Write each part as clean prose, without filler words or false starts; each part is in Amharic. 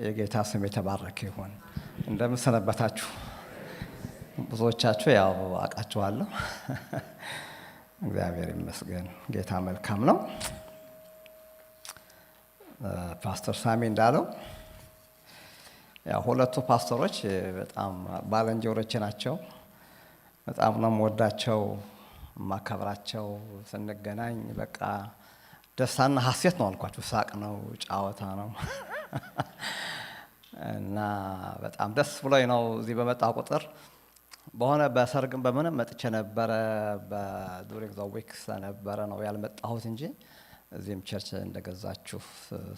የጌታ ስም የተባረከ ይሁን። እንደምን ሰነበታችሁ? ብዙዎቻችሁ ያው አውቃችኋለሁ። እግዚአብሔር ይመስገን። ጌታ መልካም ነው። ፓስተር ሳሚ እንዳለው ያው ሁለቱ ፓስተሮች በጣም ባለንጀሮች ናቸው። በጣም ነው የምወዳቸው፣ ማከብራቸው። ስንገናኝ በቃ ደስታና ሐሴት ነው አልኳችሁ። ሳቅ ነው፣ ጫወታ ነው እና በጣም ደስ ብሎኝ ነው እዚህ በመጣሁ ቁጥር በሆነ በሰርግም በምንም መጥቼ ነበረ። በዱሪንግ ዘ ዊክስ ነበረ ነው ያልመጣሁት እንጂ እዚህም ቸርች እንደገዛችሁ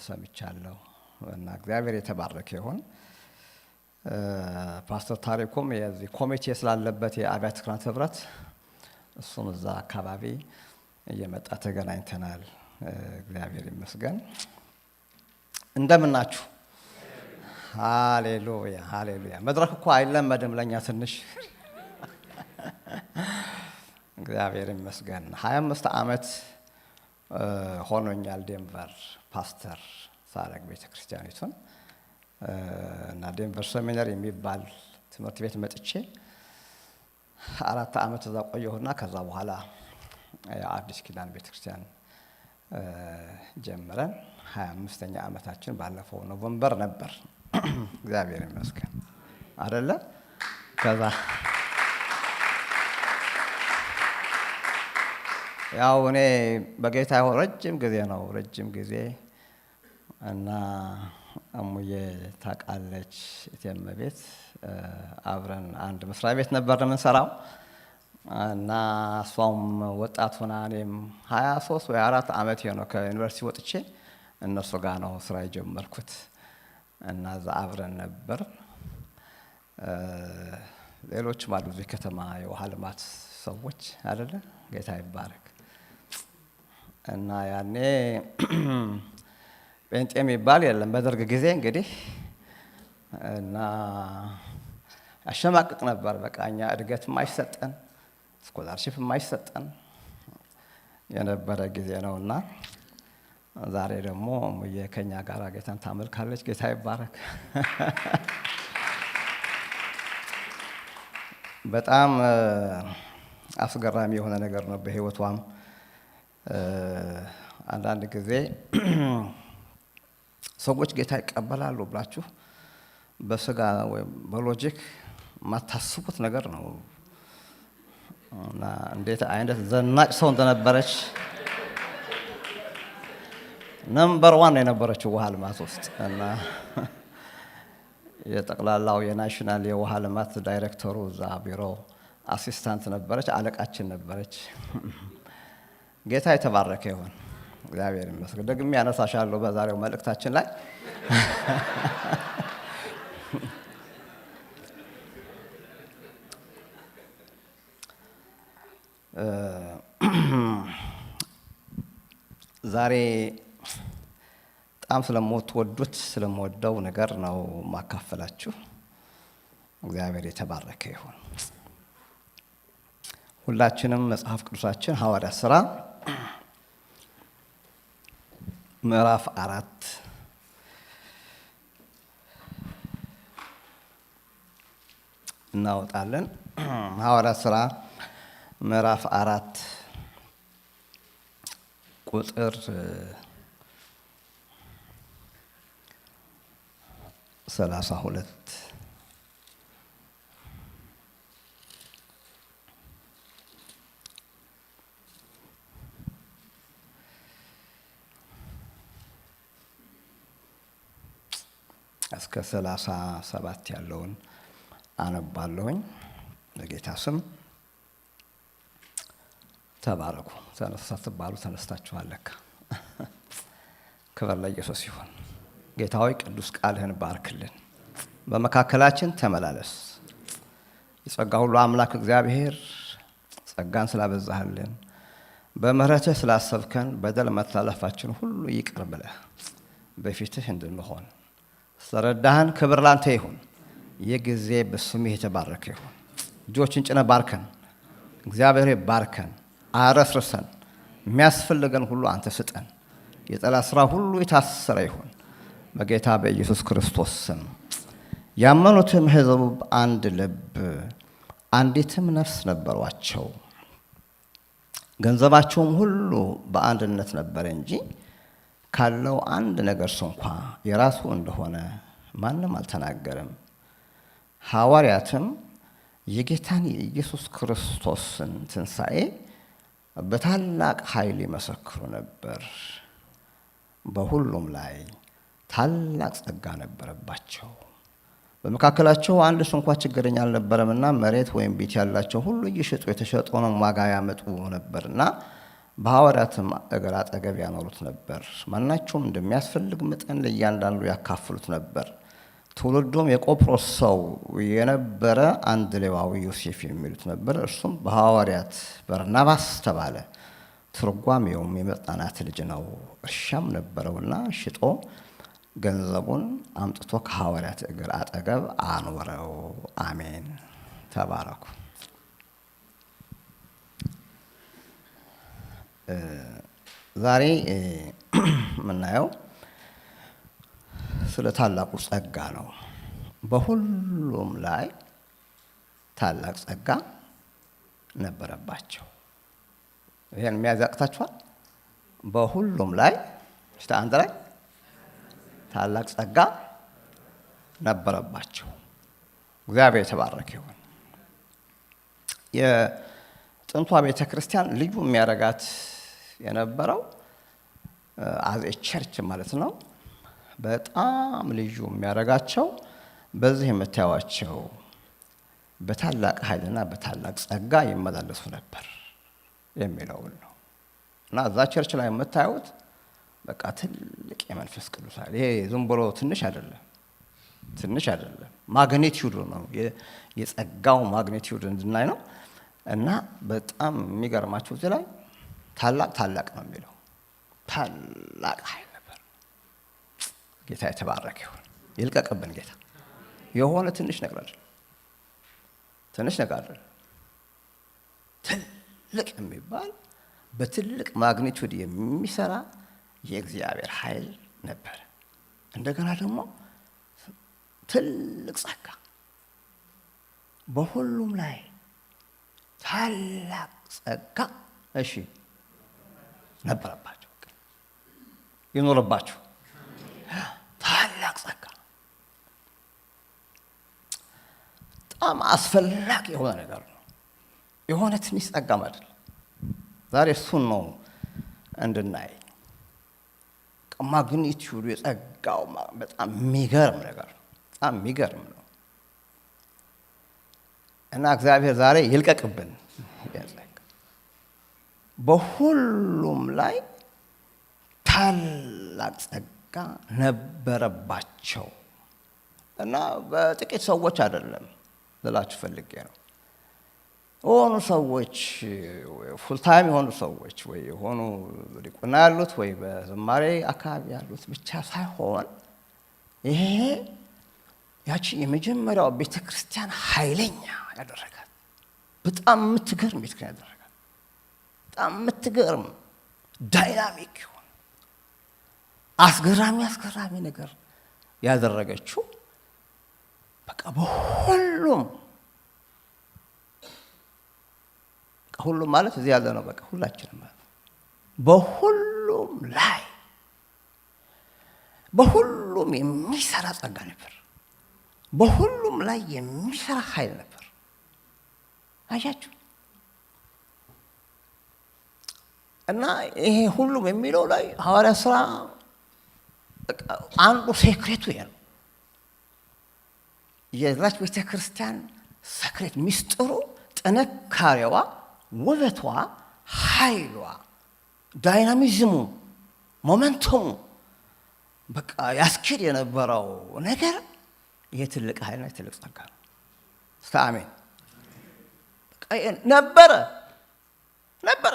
ሰምቻለሁ እና እግዚአብሔር የተባረከ ይሁን። ፓስተር ታሪኩም የዚህ ኮሚቴ ስላለበት የአብያተ ክርስቲያናት ህብረት እሱም እዛ አካባቢ እየመጣ ተገናኝተናል። እግዚአብሔር ይመስገን። እንደምናችሁ? ሃሌሉያ ሃሌሉያ። መድረክ እኮ አይለመድም ለኛ ትንሽ። እግዚአብሔር ይመስገን። 25 ዓመት ሆኖኛል ዴንቨር ፓስተር ሳረግ ቤተክርስቲያኒቱን እና ዴንቨር ሴሚናሪ የሚባል ትምህርት ቤት መጥቼ 4 ዓመት እዛ ቆየሁና ከዛ በኋላ የአዲስ ኪዳን ቤተክርስቲያን ጀምረን 25ኛ ዓመታችን ባለፈው ኖቬምበር ነበር። እግዚአብሔር ይመስገን አይደለ? ከዛ ያው እኔ በጌታ ረጅም ጊዜ እና እሙዬ ታውቃለች። እቴመቤት አብረን አንድ መስሪያ ቤት ነበር የምንሰራው እና እሷም ወጣት ሆና እኔም 23 ወይ 4 ዓመት ነው ከዩኒቨርሲቲ ወጥቼ እነሱ ጋር ነው ስራ የጀመርኩት እና እዛ አብረን ነበር። ሌሎችም አሉ እዚህ ከተማ የውሃ ልማት ሰዎች አይደለ? ጌታ ይባረክ። እና ያኔ ጴንጤ የሚባል የለም በደርግ ጊዜ እንግዲህ እና አሸማቅቅ ነበር። በቃ እኛ እድገት የማይሰጠን ስኮላርሺፕ የማይሰጠን የነበረ ጊዜ ነውና ዛሬ ደግሞ ሙዬ ከኛ ጋር ጌታን ታመልካለች። ጌታ ይባረክ። በጣም አስገራሚ የሆነ ነገር ነው በህይወቷም። አንዳንድ ጊዜ ሰዎች ጌታ ይቀበላሉ ብላችሁ በስጋ ወይ በሎጂክ ማታስቡት ነገር ነው እና እንዴት አይነት ዘናጭ ሰው እንደነበረች ነምበር 1 የነበረችው ውሃ ልማት ውስጥ እና የጠቅላላው የናሽናል የውሃ ልማት ዳይሬክተሩ እዛ ቢሮ አሲስታንት ነበረች፣ አለቃችን ነበረች። ጌታ የተባረከ ይሁን። እግዚአብሔር ይመስገን። ደግሜ ያነሳሻለሁ በዛሬው መልእክታችን ላይ ዛሬ በጣም ስለምወደው ነገር ነው ማካፈላችሁ። እግዚአብሔር የተባረከ ይሁን። ሁላችንም መጽሐፍ ቅዱሳችን ሐዋርያት ሥራ ምዕራፍ 4 እናወጣለን። ሐዋርያት ሥራ ምዕራፍ 4 ቁጥር 32 እስከ 37 ያለውን አነባለሁኝ። በጌታ ስም ተባረኩ። ተነሳትባሉ ተነስታችኋል ለካ። ክብር ለኢየሱስ ይሁን። ጌታ ሆይ ቅዱስ ቃልህን ባርክልን፣ በመካከላችን ተመላለስ። የጸጋ ሁሉ አምላክ እግዚአብሔር ጸጋን ስላበዛህልን፣ በምህረትህ ስላሰብከን፣ በደል መተላለፋችን ሁሉ ይቅር ብለህ በፊትህ እንድንሆን ስለረዳህን ክብር ላንተ ይሁን። የጊዜ በስምህ የተባረከ ይሁን። እጆችን ጭነህ ባርከን እግዚአብሔር ባርከን፣ አረስርሰን፣ የሚያስፈልገን ሁሉ አንተ ስጠን። የጠላት ስራ ሁሉ የታሰረ ይሁን በጌታ በኢየሱስ ክርስቶስ ስም ያመኑትም ሕዝብ አንድ ልብ አንዲትም ነፍስ ነበሯቸው። ገንዘባቸውም ሁሉ በአንድነት ነበር እንጂ ካለው አንድ ነገር እንኳ የራሱ እንደሆነ ማንም አልተናገረም። ሐዋርያትም የጌታን የኢየሱስ ክርስቶስን ትንሣኤ በታላቅ ኃይል ይመሰክሩ ነበር። በሁሉም ላይ ታላቅ ጸጋ ነበረባቸው። በመካከላቸው አንድ እንኳ ችግረኛ አልነበረምና መሬት ወይም ቤት ያላቸው ሁሉ እየሸጡ የተሸጠውን ዋጋ ያመጡ ነበርና በሐዋርያትም እግር አጠገብ ያኖሩት ነበር። ማናቸውም እንደሚያስፈልግ መጠን ለእያንዳንዱ ያካፍሉት ነበር። ትውልዱም የቆጵሮስ ሰው የነበረ አንድ ሌዋዊ ዮሴፍ የሚሉት ነበር። እርሱም በሐዋርያት በርናባስ ተባለ። ትርጓሜውም የመጽናናት ልጅ ነው። እርሻም ነበረውና ሽጦ ገንዘቡን አምጥቶ ከሐዋርያት እግር አጠገብ አኖረው። አሜን። ተባረኩ። ዛሬ የምናየው ስለ ታላቁ ጸጋ ነው። በሁሉም ላይ ታላቅ ጸጋ ነበረባቸው። ይሄን የሚያዛቅታችኋል። በሁሉም ላይ አንድ ላይ ታላቅ ጸጋ ነበረባቸው። እግዚአብሔር የተባረከ ይሁን። የጥንቷ ቤተ ክርስቲያን ልዩ የሚያደርጋት የነበረው አዝ ቸርች ማለት ነው። በጣም ልዩ የሚያደርጋቸው በዚህ የምታዩዋቸው በታላቅ ኃይልና በታላቅ ጸጋ ይመላለሱ ነበር የሚለውን ነው። እና እዛ ቸርች ላይ የምታዩት በቃ ትልቅ የመንፈስ ቅዱስ ኃይል፣ ይሄ ዝም ብሎ ትንሽ አይደለም፣ ማግኒቲዩድ ነው። የጸጋው ማግኒቲዩድ እንድናይ ነው። እና በጣም የሚገርማችሁ እዚህ ላይ ታላቅ ነው የሚለው ታላቅ ኃይል ነበር። ጌታ የተባረከ ይሁን። ይልቀቅብን ጌታ። የሆነ ትንሽ ነገር አይደለም፣ ትልቅ የሚባል በትልቅ ማግኒቲዩድ የሚሰራ የእግዚአብሔር ኃይል ነበር። እንደገና ደግሞ ትልቅ ጸጋ፣ በሁሉም ላይ ታላቅ ጸጋ ነበረባቸው። ይኖርባችሁ ታላቅ ጸጋ በጣም አስፈላጊ የሆነ ነገር ነው። የሆነ ትንሽ ጸጋም አይደለም። ዛሬ እሱን ነው እንድናይ። ማግኒቲዩዱ የጸጋው በጣም የሚገርም ነገር ነው። በጣም የሚገርም ነው። እና እግዚአብሔር ዛሬ ይልቀቅብን። በሁሉም ላይ ታላቅ ጸጋ ነበረባቸው። እና በጥቂት ሰዎች አይደለም ልላችሁ ፈልጌ ነው። የሆኑ ሰዎች ፉልታይም የሆኑ ሰዎች ወይ የሆኑ ዲቁና ያሉት ወይ በዝማሬ አካባቢ ያሉት ብቻ ሳይሆን ይሄ ያቺ የመጀመሪያው ቤተ ክርስቲያን ኃይለኛ ያደረጋት በጣም የምትገርም ቤተ ክርስቲያን ያደረጋት በጣም የምትገርም ዳይናሚክ ይሆን አስገራሚ ነገር ያደረገችው በቃ ሁሉም ማለት እዚህ ያለ ነው። በቃ ሁላችንም ማለት በሁሉም ላይ በሁሉም የሚሰራ ጸጋ ነበር። በሁሉም ላይ የሚሰራ ኃይል ነበር። አያችሁ? እና ይሄ ሁሉም የሚለው ላይ ሐዋርያ ሥራ አንዱ ሴክሬቱ ይሄ ነው። የዛች ቤተ ክርስቲያን ሴክሬት ሚስጥሩ፣ ጥንካሬዋ፣ ውበቷ፣ ኃይሏ፣ ዳይናሚዝሙ፣ ሞመንተሙ በቃ ያስኬድ የነበረው ነገር ይሄ ትልቅ ኃይልና ትልቅ ጸጋ ነው። አሜን። ነበረ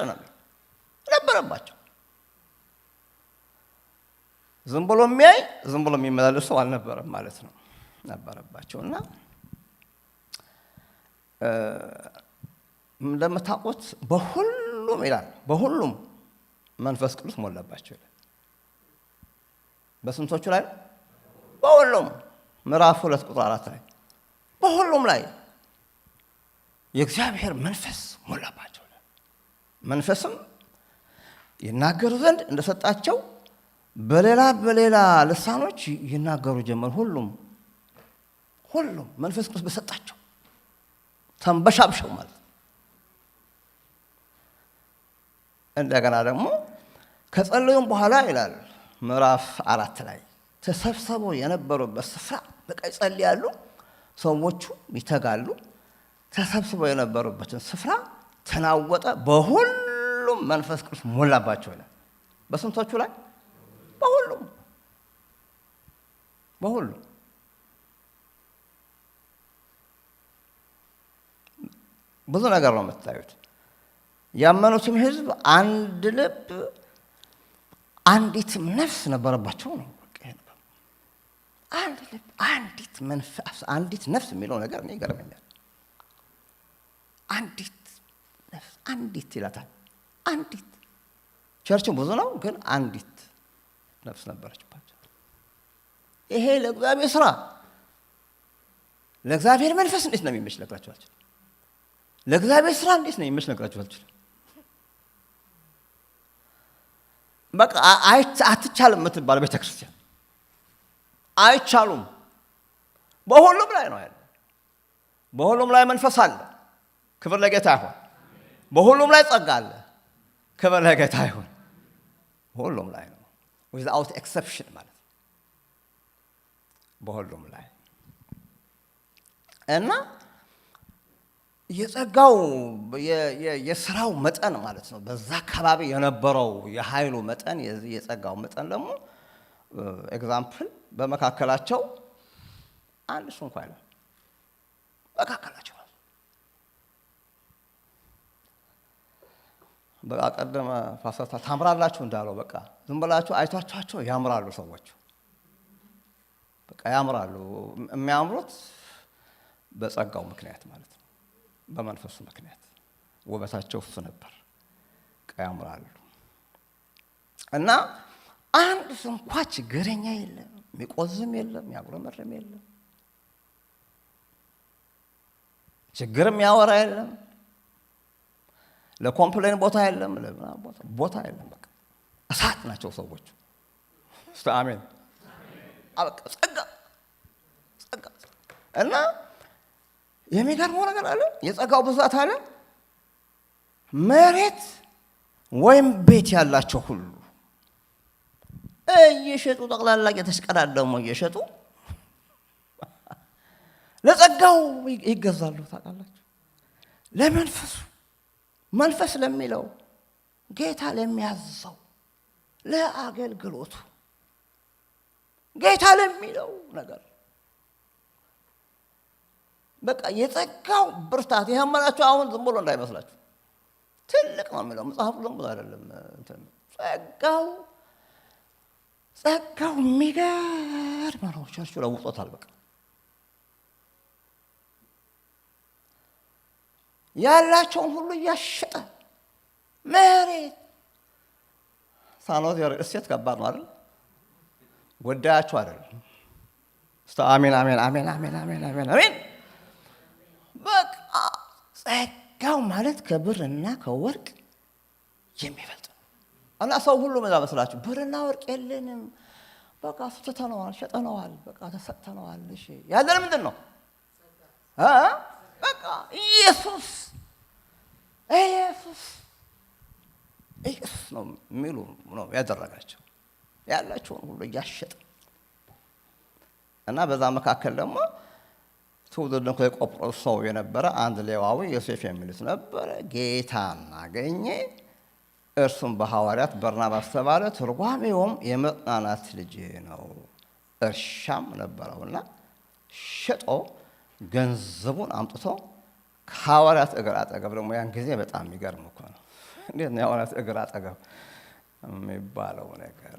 ነው ነበረባቸው። ዝም ብሎ የሚያይ ዝም ብሎ የሚመላለስ ሰው አልነበረም ማለት ነው። ነበረባቸው እና እንደምታውቁት በሁሉም ይላል፣ በሁሉም መንፈስ ቅዱስ ሞላባቸው ይላል። በስንቶቹ ላይ? በሁሉም ምዕራፍ 2 ቁጥር 4 ላይ በሁሉም ላይ የእግዚአብሔር መንፈስ ሞላባቸው። መንፈስም ይናገሩ ዘንድ እንደሰጣቸው በሌላ ልሳኖች ይናገሩ ጀመር። ሁሉም መንፈስ ቅዱስ በሰጣቸው ተንበሻብሸው ማለት። እንደገና ደግሞ ከጸለዩም በኋላ ይላል ምዕራፍ 4 ላይ ተሰብስበው የነበሩበት ስፍራ በቃ ይጸልያሉ፣ ሰዎቹ ይተጋሉ። ተሰብስበው የነበሩበትን ስፍራ ተናወጠ፣ በሁሉም መንፈስ ቅዱስ ሞላባቸው ይላል። በስንቶቹ ላይ? በሁሉም ብዙ ነገር ነው የምታዩት። ያመኑትም ሕዝብ አንድ ልብ አንዲትም ነፍስ ነበረባቸው ነው። አንድ ልብ አንዲት መንፈስ አንዲት ነፍስ የሚለው ነገር እኔ ይገርመኛል። አንዲት ነፍስ አንዲት ይላታል። አንዲት ቸርቹ ብዙ ነው፣ ግን አንዲት ነፍስ ነበረችባቸው። ይሄ ለእግዚአብሔር ስራ ለእግዚአብሔር መንፈስ እንዴት ነው የሚመች ነግራችኋል? ለእግዚአብሔር ስራ እንዴት ነው የሚመች ነግራችኋል? በቃ አትቻልም የምትባል ቤተክርስቲያን አይቻሉም። በሁሉም ላይ ነው ያለው። በሁሉም ላይ መንፈስ አለ። ክብር ለጌታ ይሁን። በሁሉም ላይ ጸጋ አለ። ክብር ለጌታ ይሁን። በሁሉም ላይ ነው፣ ዊዝአውት ኤክሰፕሽን ማለት ነው። በሁሉም ላይ እና የጸጋው የስራው መጠን ማለት ነው። በዛ አካባቢ የነበረው የኃይሉ መጠን የጸጋው መጠን ደግሞ ኤግዛምፕል በመካከላቸው አንድ እሱ እንኳን አይደለም። መካከላቸው በቃ ቀደመ ፋሰታ ታምራላችሁ እንዳለው በቃ ዝም ብላችሁ አይቷቸው ያምራሉ ሰዎች። በቃ ያምራሉ። የሚያምሩት በጸጋው ምክንያት ማለት ነው፣ በመንፈሱ ምክንያት ውበታቸው እሱ ነበር። በቃ ያምራሉ እና አንድ እንኳ ችግረኛ የለም፣ የሚቆዝም የለም፣ የሚያጉረመርም የለም፣ ችግርም ያወራ የለም፣ ለኮምፕሌን ቦታ የለም፣ ቦታ የለም። በቃ እሳት ናቸው ሰዎች። አሜን። በቃ ጸጋ እና የሚገርመው ነገር አለ። የጸጋው ብዛት አለ። መሬት ወይም ቤት ያላቸው ሁሉ እየሸጡ ጠቅላላ እየተሽቀዳደሙ እየሸጡ ለጸጋው ይገዛሉ። ታውቃላችሁ? ለመንፈሱ መንፈስ ለሚለው ጌታ ለሚያዘው ለአገልግሎቱ ጌታ ለሚለው ነገር በቃ የጸጋው ብርታት ይሄማላችሁ። አሁን ዝም ብሎ እንዳይመስላችሁ ትልቅ ነው የሚለው መጽሐፉ። ዝም ብሎ አይደለም እንትን ጸጋው የሚገርም ነው። ቸርቹ ለውጦታል። በቃ ያላቸውን ሁሉ እያሸጠ መሬት ሳኖት እሴት ከባድ ነው አይደል? ወዳያችሁ አይደለም። እስቲ አሜን አሜን አሜን አሜን አሜን አሜን አሜን። በቃ ጸጋው ማለት ከብርና ከወርቅ የሚበልጥ ነው። እና ሰው ሁሉ ምን መስላችሁ? ብርና ወርቅ የለንም፣ በቃ ስተነዋል፣ ሸጠነዋል፣ በቃ ተሰጥተነዋል። እሺ ያለን ምንድን ነው? በቃ ኢየሱስ ነው የሚሉ ነው ያደረጋቸው። ያላቸውን ሁሉ እያሸጠ እና በዛ መካከል ደግሞ ትውልድን ከቆጵሮስ ሰው የነበረ አንድ ሌዋዊ ዮሴፍ የሚሉት ነበረ። ጌታን አገኘ። እርሱም በሐዋርያት በርናባስ ተባለ። ትርጓሜውም የመጽናናት ልጅ ነው። እርሻም ነበረውና ሸጦ ገንዘቡን አምጥቶ ከሐዋርያት እግር አጠገብ፣ ደግሞ ያን ጊዜ በጣም የሚገርም እኮ ነው። እንዴት ነው የሐዋርያት እግር አጠገብ የሚባለው ነገር?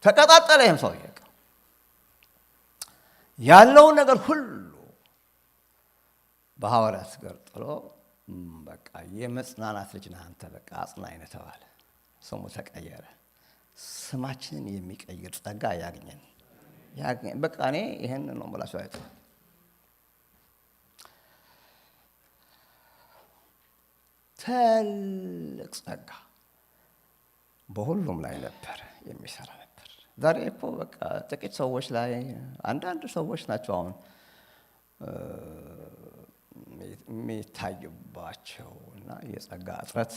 ተቀጣጠለ። ይህም ሰው ያለውን ነገር ሁሉ በሐዋርያት እግር ጥሎ በቃ የመጽናናት ልጅ ነህ አንተ፣ በቃ አጽናኝ ነህ ተባለ። ስሙ ተቀየረ። ስማችንን የሚቀይር ጸጋ ያግኘን። በቃ እኔ ይሄን ነው የምላቸው አይደል? ትልቅ ጸጋ በሁሉም ላይ ነበር የሚሰራ ነበር። ዛሬ እኮ በቃ ጥቂት ሰዎች ላይ አንዳንድ ሰዎች ናቸው አሁን የሚታዩባቸው እና የጸጋ እጥረት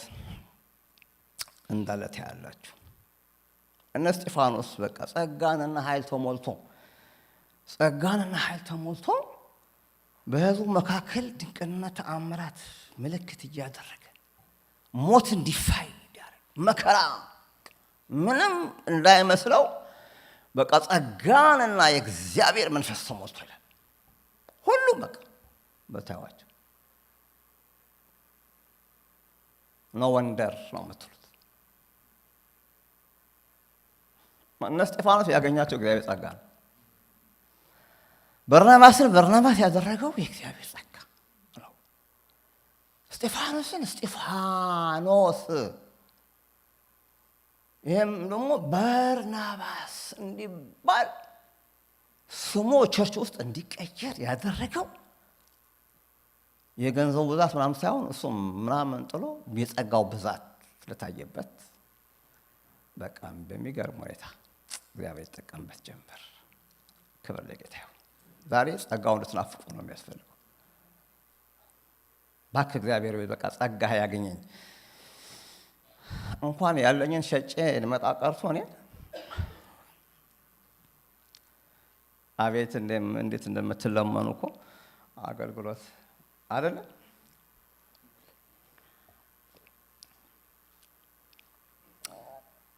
እንዳለ ታያላችሁ። እነ እስጢፋኖስ በቃ ጸጋንና ኃይል ተሞልቶ በሕዝቡ መካከል ድንቅና ተአምራት ምልክት እያደረገ ሞት እንዲፋይ ያደረገ መከራ ምንም እንዳይመስለው በቃ ጸጋንና የእግዚአብሔር መንፈስ ተሞልቶ ይላል። ሁሉም በቃ በታዋቸው ኖ ወንደር ነው የምትሉት። እነ እስጢፋኖስ ያገኛቸው እግዚአብሔር ጸጋ ነው። በርናባስን በርናባስ ያደረገው የእግዚአብሔር ጸጋ ነው። እስጢፋኖስን እስጢፋኖስ፣ ይህም ደግሞ በርናባስ እንዲባል ስሙ ቸርች ውስጥ እንዲቀየር ያደረገው የገንዘቡ ብዛት ምናምን ሳይሆን እሱም ምናምን ጥሎ የጸጋው ብዛት ስለታየበት በቃ በሚገርም ሁኔታ እግዚአብሔር ይጠቀምበት ጀመር። ክብር ለጌታ ይሁን። ዛሬ ጸጋውን እንድትናፍቁ ነው የሚያስፈልገው። እባክህ እግዚአብሔር ወይ በቃ ጸጋ ያገኘኝ እንኳን ያለኝን ሸጬ ልመጣ ቀርቶ እኔ አቤት እንዴት እንደምትለመኑ እኮ አገልግሎት አይደለም።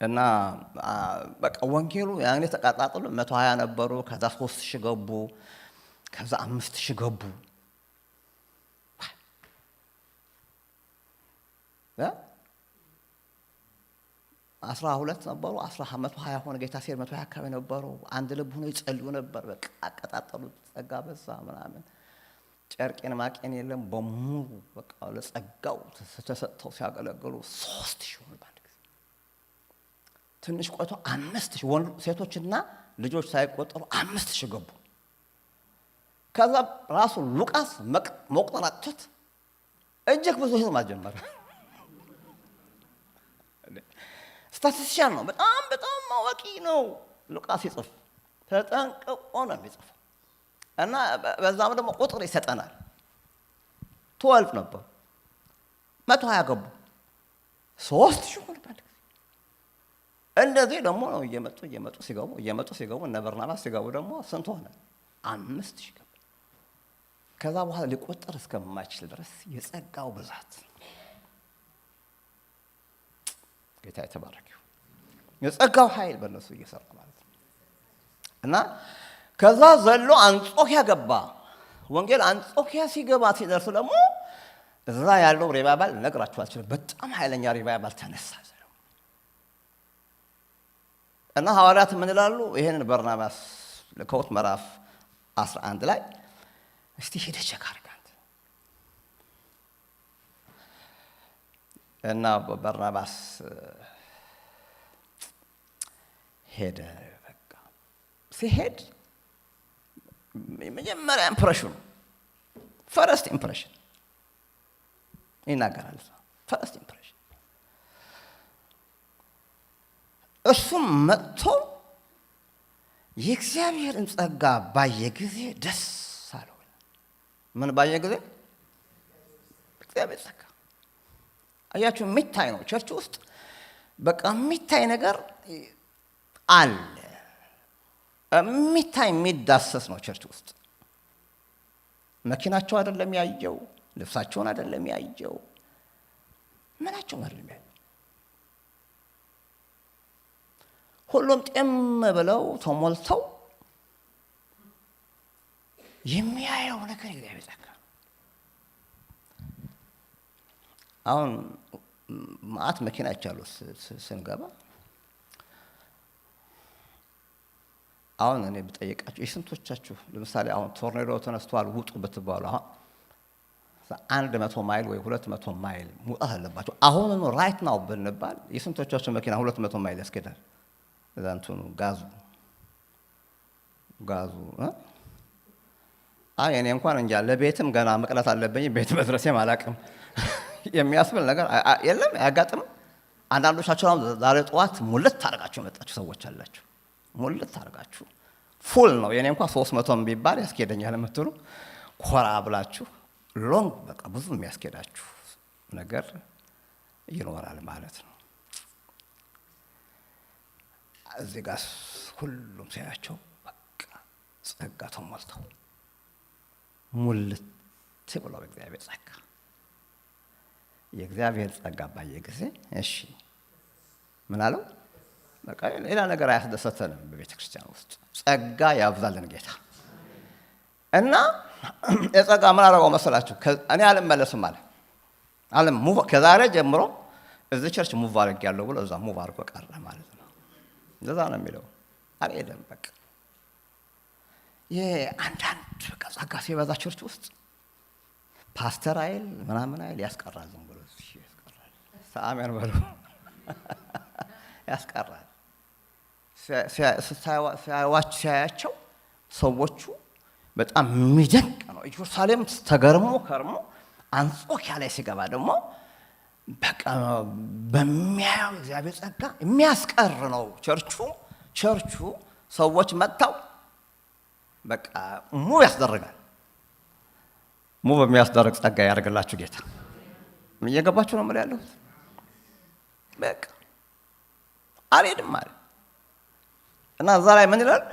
እና በቃ ወንጌሉ ያኔ ተቀጣጥሎ 120 ነበሩ። ከዛ 3000 ገቡ። ከዛ 5000 ገቡ። 12 ነበሩ። 120 ሆነ። ጌታ ሲሄድ 120 አካባቢ ነበሩ። አንድ ልብ ሆነው ይጸልዩ ነበር። በቃ አቀጣጠሉት። ጸጋ በዛ ምናምን ጨርቄን ማቄን የለም በሙሉ በቃ ለጸጋው ተሰጥተው ሲያገለግሉ 3000 ሆነ። ትንሽ ቆይቶ 5000 ሴቶችና ልጆች ሳይቆጠሩ 5000 ገቡ። ከዛ ራሱ ሉቃስ መቁጠራቸት እጅግ ብዙ ህዝብ ማጀመረ። ስታቲስቲሻን ነው። በጣም አዋቂ ነው ሉቃስ ይጽፍ። ተጠንቅቆ ነው የሚጽፍ እና በዛም ደግሞ ቁጥር ይሰጠናል። 12 ነበሩ፣ 120 ገቡ፣ 3000 ሆነ። እንደዚህ ደግሞ ነው እየመጡ ሲገቡ እነ በርናባስ ሲገቡ ደግሞ ስንት ሆነ? 5000 ገቡ። ከዛ በኋላ ሊቆጠር እስከማይችል ድረስ የጸጋው ብዛት ጌታ የተባረከ ይሁን። የጸጋው ኃይል በእነሱ እየሰራ ማለት ነው። እና ከዛ ዘሎ አንጾኪያ ገባ። ወንጌል አንጾኪያ ሲገባ ሲደርስ ደግሞ እዛ ያለው ሪቫይቫል ልነግራችሁ አልችልም። በጣም ኃይለኛ ሪቫይቫል ተነሳ። እና ሐዋርያት ምን ይላሉ? ይሄንን በርናባስ ልከውት ምዕራፍ 11 ላይ እስቲ ሄደህ ቼክ አድርግ አንተ። እና በርናባስ ሄደ። በቃ ሲሄድ የመጀመሪያ ኢምፕሬሽኑ ፈረስት ኢምፕሬሽን ይናገራል። ፈረስት ኢምፕሬሽን እሱም መጥቶ የእግዚአብሔርን ጸጋ ባየ ጊዜ ደስ አለው። ምን ባየ ጊዜ? እግዚአብሔር ጸጋ። አያችሁ፣ የሚታይ ነው። ቸርች ውስጥ በቃ የሚታይ ነገር አለ። የሚታይ የሚዳሰስ ነው ቸርች ውስጥ። መኪናቸው አይደለም ያየው፣ ልብሳቸውን አይደለም ያየው፣ ምናቸው አይደለም ያየው። ሁሉም ጤም ብለው ተሞልተው የሚያየው ነገር እግዚአብሔር ጸጋ። አሁን ማአት መኪና ይቻሉ ስንገባ አሁን እኔ ብጠይቃችሁ የስንቶቻችሁ ለምሳሌ አሁን ቶርኔዶ ተነስቷል ውጡ ብትባሉ አሁን 100 ማይል ወይ 200 ማይል መውጣት አለባቸው። አሁን ነው ራይት ናው ብንባል የስንቶቻችሁ መኪና 200 ማይል ያስኬዳል? እዛንቱኑ ጋዙ ጋዙ እኔ እንኳን እንጃ ለቤትም ገና መቅረት አለብኝ ቤት መድረሴም አላውቅም የሚያስብል ነገር የለም አያጋጥምም። አንዳንዶቻችሁ ዛሬ ጠዋት ሙልት ታርጋችሁ የመጣችሁ ሰዎች አላችሁ። ሙልት ታርጋችሁ ፉል ነው። የኔ እንኳን 300 ቢባል ያስኬደኛል የምትሉ ኮራ ብላችሁ ሎንግ በቃ ብዙ የሚያስኬዳችሁ ነገር ይኖራል ማለት ነው። እዚህ ጋር ሁሉም ሲያያቸው በቃ ጸጋ ተሞልተው ሙልት ብለው በእግዚአብሔር ጸጋ የእግዚአብሔር ጸጋ ባየ ጊዜ እሺ ምን አለው? በቃ ሌላ ነገር አያስደሰተንም። በቤተ ክርስቲያን ውስጥ ጸጋ ያብዛልን ጌታ እና የጸጋ ምን አደረገው መሰላችሁ? እኔ አልመለስም አለ ከዛሬ ጀምሮ እዚህ ቸርች ሙቭ አድርጌያለሁ ብሎ እዛ ሙቭ አድርጎ ቀረ ማለት ነው። እንደዛ ነው የሚለው። አልሄደም በቃ አንዳንድ በቃ ጸጋ ሲበዛ ቸርች ውስጥ ፓስተር አይል ምናምን አይል ያስቀራል። ዝም ብሎ ያስቀራል። አሜን በሉ። ያስቀራል። ሲያያቸው ሰዎቹ በጣም የሚደንቅ ነው። ኢየሩሳሌም ተገርሞ ከርሞ አንጾኪያ ላይ ሲገባ ደግሞ በቃ በሚያየው እግዚአብሔር ጸጋ የሚያስቀር ነው ቸርቹ ሰዎች መጥተው በቃ ሙቭ ያስደርጋል። ሙቭ በሚያስደርግ ጸጋ ያደርግላችሁ ጌታ። እየገባችሁ ነው ያለሁት? በቃ አልሄድም ማለት እና እዛ ላይ ምን ይላል?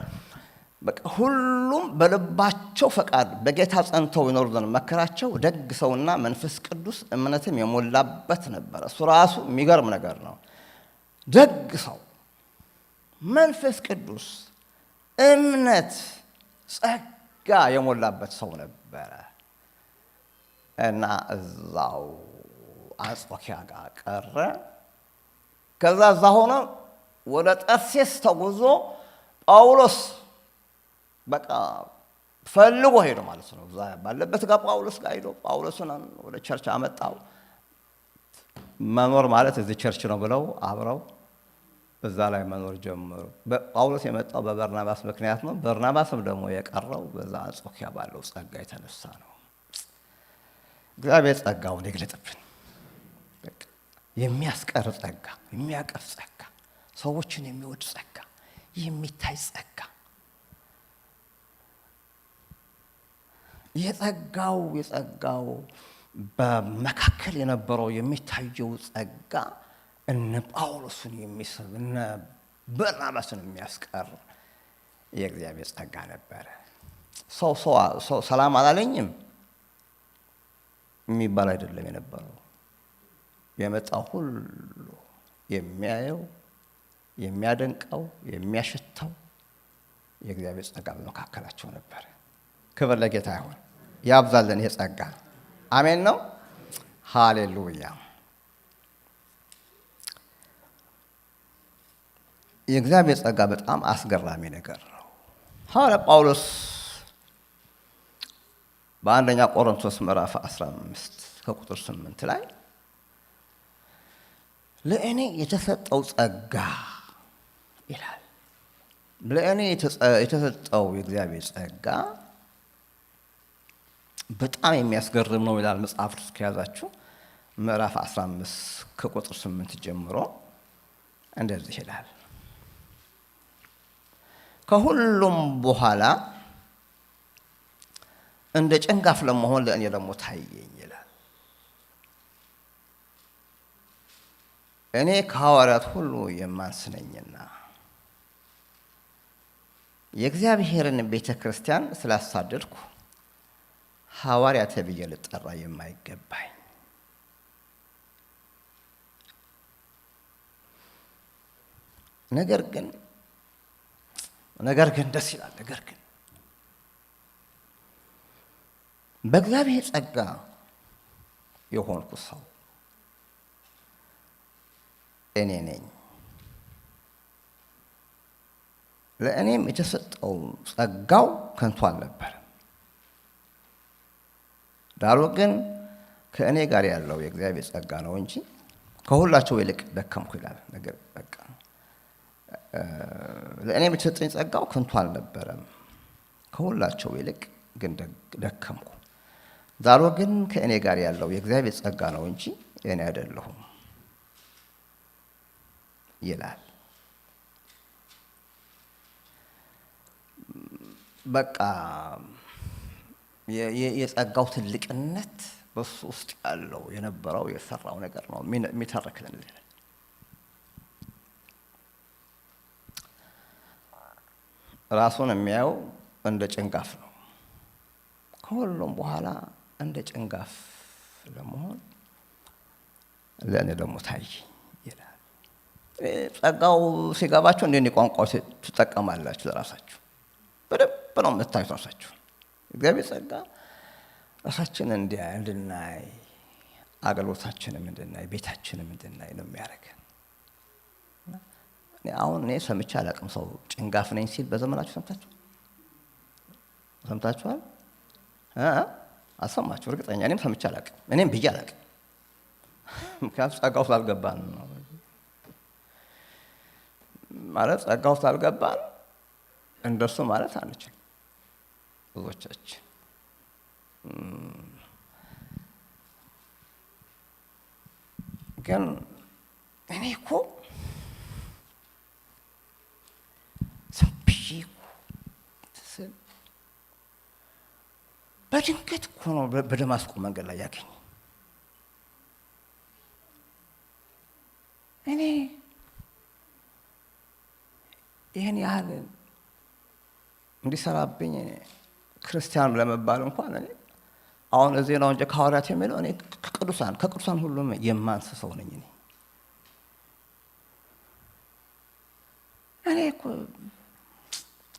በቃ ሁሉም በልባቸው ፈቃድ በጌታ ጸንተው ይኖሩ ዘንድ መከራቸው። ደግ ሰውና መንፈስ ቅዱስ እምነትም የሞላበት ነበረ። እሱ ራሱ የሚገርም ነገር ነው። ደግ ሰው፣ መንፈስ ቅዱስ፣ እምነት፣ ጸጋ የሞላበት ሰው ነበረ እና እዛው አንጾኪያ ጋር ቀረ። ከዛ እዛ ሆነ ወደ ጠርሴስ ተጉዞ ጳውሎስ በቃ ፈልጎ ሄዶ ማለት ነው። እዛ ባለበት ጋር ጳውሎስ ጋር ሄዶ ጳውሎስን ወደ ቸርች አመጣው። መኖር ማለት እዚህ ቸርች ነው ብለው አብረው እዛ ላይ መኖር ጀመሩ። ጳውሎስ የመጣው በበርናባስ ምክንያት ነው። በርናባስም ደግሞ የቀረው በዛ አንጾኪያ ባለው ጸጋ የተነሳ ነው። እግዚአብሔር ጸጋውን ይግለጥብን። የሚያስቀር ጸጋ፣ የሚያቀፍ ጸጋ፣ ሰዎችን የሚወድ ጸጋ፣ የሚታይ ጸጋ፣ የጸጋው በመካከል የነበረው የሚታየው ጸጋ እነ ጳውሎስን የሚስብ እነ በርናባስን የሚያስቀር የእግዚአብሔር ጸጋ ነበረ። ሰው ሰላም አላለኝም የሚባል አይደለም የነበረው። የመጣው ሁሉ የሚያየው፣ የሚያደንቀው፣ የሚያሸተው የእግዚአብሔር ጸጋ በመካከላቸው ነበረ። ክብር ለጌታ ይሁን። ያብዛልን ይሄ ጸጋ። አሜን ነው። ሃሌሉያ። የእግዚአብሔር ጸጋ በጣም አስገራሚ ነገር ነው። ሐዋርያ ጳውሎስ በአንደኛ ቆሮንቶስ ምዕራፍ 15 ከቁጥር 8 ላይ ለእኔ የተሰጠው ጸጋ ይላል። ለእኔ የተሰጠው የእግዚአብሔር ጸጋ በጣም የሚያስገርም ነው ይላል። መጽሐፍ ቅዱስ ከያዛችሁ ምዕራፍ 15 ከቁጥር 8 ጀምሮ እንደዚህ ይላል። ከሁሉም በኋላ እንደ ጭንጋፍ ለመሆን ለእኔ ደግሞ ታየኝ ይላል። እኔ ከሐዋርያት ሁሉ የማንስ ነኝና የእግዚአብሔርን ቤተ ክርስቲያን ስላሳደድኩ ሐዋርያ ተብዬ ልጠራ የማይገባኝ፣ ነገር ግን ደስ ይላል። ነገር ግን በእግዚአብሔር ጸጋ የሆንኩ ሰው እኔ ነኝ። ለእኔም የተሰጠው ጸጋው ከንቱ አልነበረም። ዳሩ ግን ከእኔ ጋር ያለው የእግዚአብሔር ጸጋ ነው እንጂ ከሁላቸው ይልቅ ደከምኩ ይላል። ነገር በቃ ለእኔም የተሰጠኝ ጸጋው ከንቱ አልነበረም። ከሁላቸው ይልቅ ግን ደከምኩ። ዳሩ ግን ከእኔ ጋር ያለው የእግዚአብሔር ጸጋ ነው እንጂ እኔ አይደለሁም ይላል። በቃ የጸጋው ትልቅነት በሱ ውስጥ ያለው የነበረው የሰራው ነገር ነው የሚተርክልን። ራሱን የሚያየው እንደ ጭንጋፍ ነው። ከሁሉም በኋላ እንደ ጭንጋፍ ለመሆን ለእኔ ደግሞ ታየኝ ይላል። ጸጋው ሲገባችሁ እንደ ቋንቋው ትጠቀማላችሁ። ለራሳችሁ በደንብ ነው የምታዩት። ራሳችሁ እግዚአብሔር ጸጋ ራሳችንን እንድናይ፣ አገልግሎታችንም እንድናይ፣ ቤታችንም እንድናይ ነው የሚያደርገን። አሁን እኔ ሰምቼ አላውቅም ሰው ጭንጋፍ ነኝ ሲል። በዘመናችሁ ሰምታችኋል? አልሰማችሁ? እርግጠኛ እኔም ሰምቼ አላውቅም። እኔም ብዬ አላውቅም። ምክንያቱም ጸጋው ስላልገባን ነው። ማለት ጸጋው ስላልገባን እንደሱ ማለት አንችልም ብዙዎቻችን። ግን እኔ እኮ ዝም ብዬ በድንገት እኮ ነው በደማስቆ መንገድ ላይ ያገኘ። እኔ ይህን ያህል እንዲሰራብኝ ክርስቲያን ለመባል እንኳን እኔ አሁን እዚህ ነው እንጂ ከሐዋርያት የሚለው እኔ ከቅዱሳን ሁሉም የማንስ ሰው ነኝ። እኔ እኮ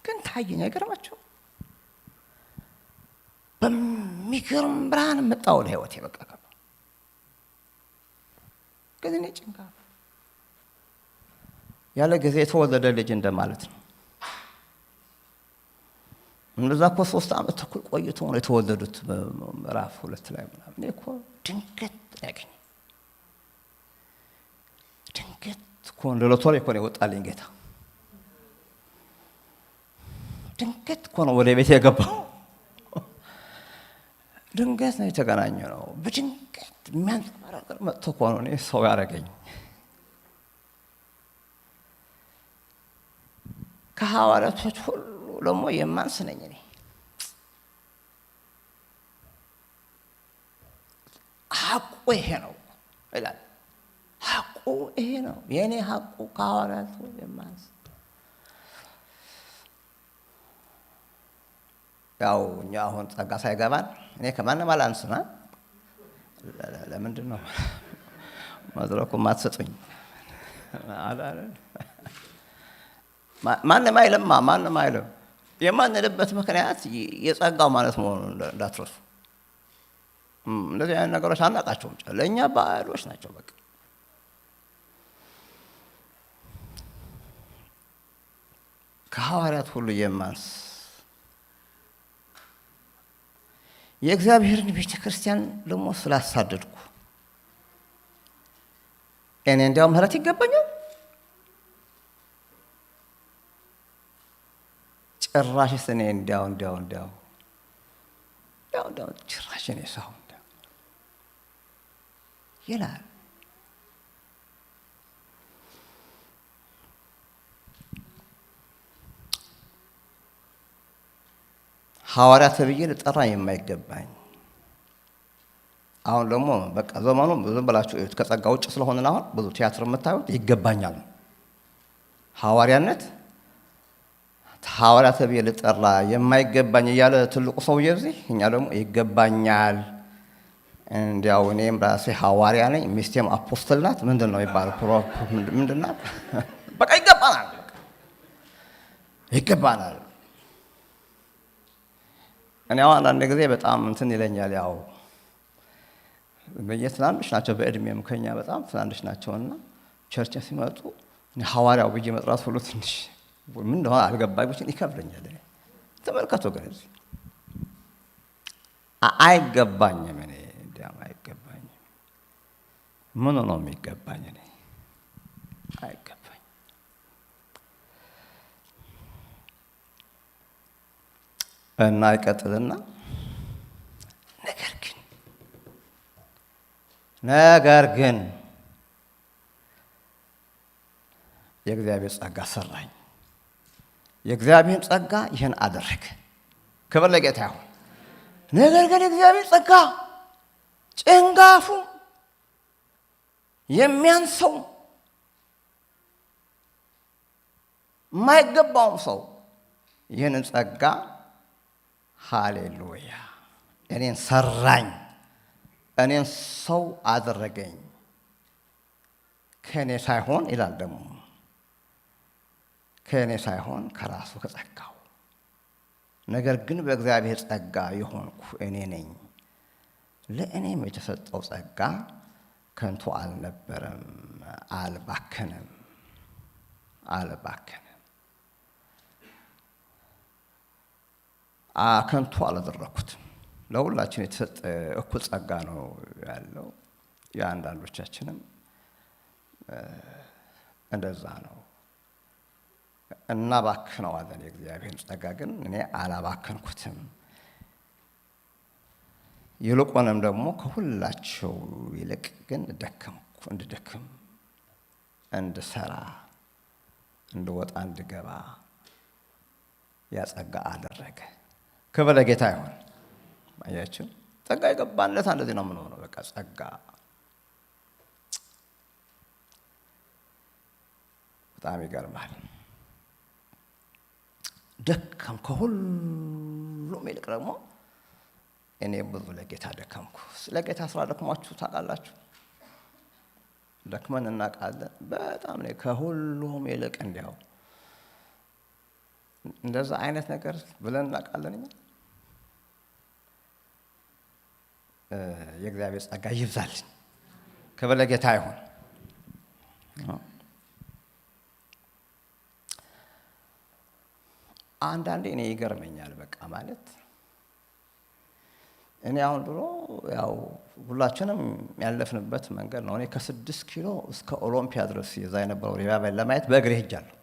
ግን ታየኝ። አይገርማችሁም? በሚገርም ብርሃን መጣ ወደ ህይወቴ። በቃ ግን እኔ ጭንጋፍ ያለ ጊዜ የተወለደ ልጅ እንደማለት ነው። እንደዛ እኮ 3 ዓመት ተኩል ቆይቶ ነው የተወለዱት በምዕራፍ 2 ላይ ምናምን። እኔ እኮ ድንገት ያገኝ ድንገት እኮ እንደ ሎተሪ እኮ ነው የወጣልኝ ጌታ። ድንገት እኮ ነው ወደ ቤት የገባው። ድንገት ነው የተገናኘው ነው። በድንገት የሚያንጸባርቅ መጥቶ እኮ ነው እኔ ሰው ያደረገኝ። ከሐዋርያቶች ሁሉ ደግሞ የማንስ ነኝ እኔ። ሐቁ ይሄ ነው ይላል። ሐቁ ይሄ ነው። የእኔ ሐቁ ከሐዋርያቱ የማንስ። ያው እኛ አሁን ጸጋ ሳይገባን እኔ ከማንም አላንስም። ለምንድን ነው መድረኩ ማትሰጡኝ? ማንም አይልም። የማንልበት ምክንያት የጸጋው ማለት መሆኑን እንዳትረሱ። እንደዚህ አይነት ነገሮች አናውቃቸውም። ለእኛ ባዕዶች ናቸው። በቃ ከሐዋርያት ሁሉ የማንስ የእግዚአብሔርን ቤተ ክርስቲያን ደግሞ ስላሳደድኩ እኔ እንዲያው ምህረት ይገባኛል። ጭራሽስ እኔ እንዲያው ጭራሽ እኔ ሰው ይላል። ሐዋርያ ተብዬ ልጠራ የማይገባኝ አሁን ደግሞ በቃ ዘመኑ ዝም ብላችሁ ከጸጋ ውጭ ስለሆነ አሁን ብዙ ቲያትር የምታዩት ይገባኛል። ሐዋርያ ተብዬ ልጠራ የማይገባኝ እያለ ትልቁ ሰውዬ እዚህ፣ እኛ ደግሞ ይገባኛል። እንዲያው እኔም ራሴ ሐዋርያ ነኝ፣ ሚስቴም አፖስትል ናት። ምንድን ነው የሚባለው? ምንድን ናት? በቃ ይገባናል። እኔ አሁን አንዳንድ ጊዜ በጣም እንትን ይለኛል። ያው ትናንሽ ናቸው በእድሜም ከኛ በጣም ትናንሽ ናቸውና ቸርች ሲመጡ ሐዋርያው ብዬ መጥራት ሁሉ ትንሽ ምን እንደሆነ አልገባኝም፣ ይከብደኛል። ተመልከቱ ግን እዚህ አይገባኝም። እኔ እንዲያም አይገባኝም። ምን ነው የሚገባኝ? እኔ አይገባኝ። እና ይቀጥልና ነገር ግን የእግዚአብሔር ጸጋ ሰራኝ። የእግዚአብሔር ጸጋ ይህን አደረገ። ክብር ለጌታ ይሁን። ነገር ግን የእግዚአብሔር ጸጋ ጭንጋፉ የሚያንሰው የማይገባውም ሰው ይህንን ጸጋ ሃሌሉያ እኔን ሰራኝ፣ እኔን ሰው አደረገኝ። ከእኔ ሳይሆን ይላል ደግሞ ከእኔ ሳይሆን ከራሱ ከጸጋው። ነገር ግን በእግዚአብሔር ጸጋ የሆንኩ እኔ ነኝ። ለእኔም የተሰጠው ጸጋ ከንቱ አልነበረም፣ አልባከንም። ከንቱ አላደረኩትም። ለሁላችን የተሰጠ እኩል ጸጋ ነው ያለው። የአንዳንዶቻችንም እንደዛ ነው። እናባክነዋለን። የእግዚአብሔርን ጸጋ ግን እኔ አላባከንኩትም። ይልቁንም ደግሞ ከሁላቸው ይልቅ ግን ደከምኩ፣ እንድደክም፣ እንድሰራ፣ እንድወጣ፣ እንድገባ ያጸጋ አደረገ። ክብር ለጌታ ይሁን። አያችሁ፣ ጸጋ የገባለት እንደዚህ ነው የምንሆነው። በቃ ጸጋ በጣም ይገርማል። ደከም ከሁሉም ይልቅ ደግሞ እኔ ብዙ ለጌታ ደከምኩ። ስለ ጌታ ስራ ደክሟችሁ ታውቃላችሁ? ደክመን እናውቃለን። በጣም ነው ከሁሉም ይልቅ እንዲያው እንደዛ አይነት ነገር ብለን እናውቃለን። የእግዚአብሔር ጸጋ ይብዛልኝ። ክብር ለጌታ ይሁን። አንዳንዴ እኔ ይገርመኛል። በቃ ማለት እኔ አሁን ድሮ ያው ሁላችንም ያለፍንበት መንገድ ነው። እኔ ከ6 ኪሎ እስከ ኦሎምፒያ ድረስ የዛ የነበረው ሪቫይቫል ለማየት በእግሬ ሄጃለሁ።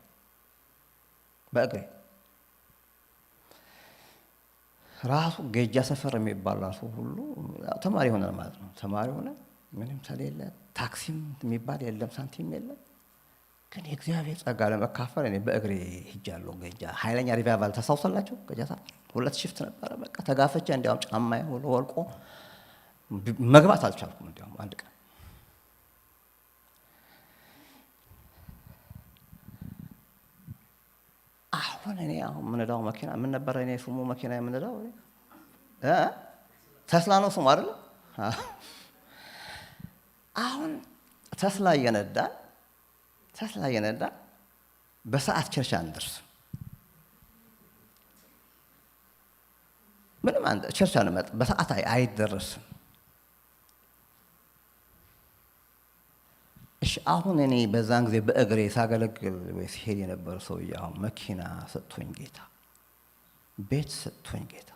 በእግሬ ራሱ ጌጃ ሰፈር የሚባል ራሱ ሁሉ ተማሪ ሆነ ማለት ነው። ተማሪ ሆነ ምንም ስለሌለ ታክሲም የሚባል የለም፣ ሳንቲም የለም። ግን የእግዚአብሔር ጸጋ ለመካፈል እኔ በእግሬ ሄጃለሁ። ጌጃ ኃይለኛ ሪቫይቫል ታስታውሳላችሁ? ጌጃ ሰፈር 2 ሽፍት ነበረ። በቃ ተጋፈቼ እንዲያውም ጫማዬ ሁሉ ወልቆ መግባት አልቻልኩም። እንዲያውም አንድ ቀን አሁን እኔ አሁን የምንዳው መኪና ምን ነበረ? እኔ ስሙ መኪና የምንዳው ተስላ ነው ስሙ አይደል? አሁን ተስላ እየነዳ በሰዓት ቸርች አንደርስም። ምንም ቸርች አንመጣ፣ በሰዓት አይደረስም። እሺ አሁን እኔ በዛን ጊዜ በእግሬ ሳገለግል ወይ ሲሄድ የነበረ ሰውዬ አሁን መኪና ሰጥቶኝ ጌታ፣ ቤት ሰጥቶኝ ጌታ፣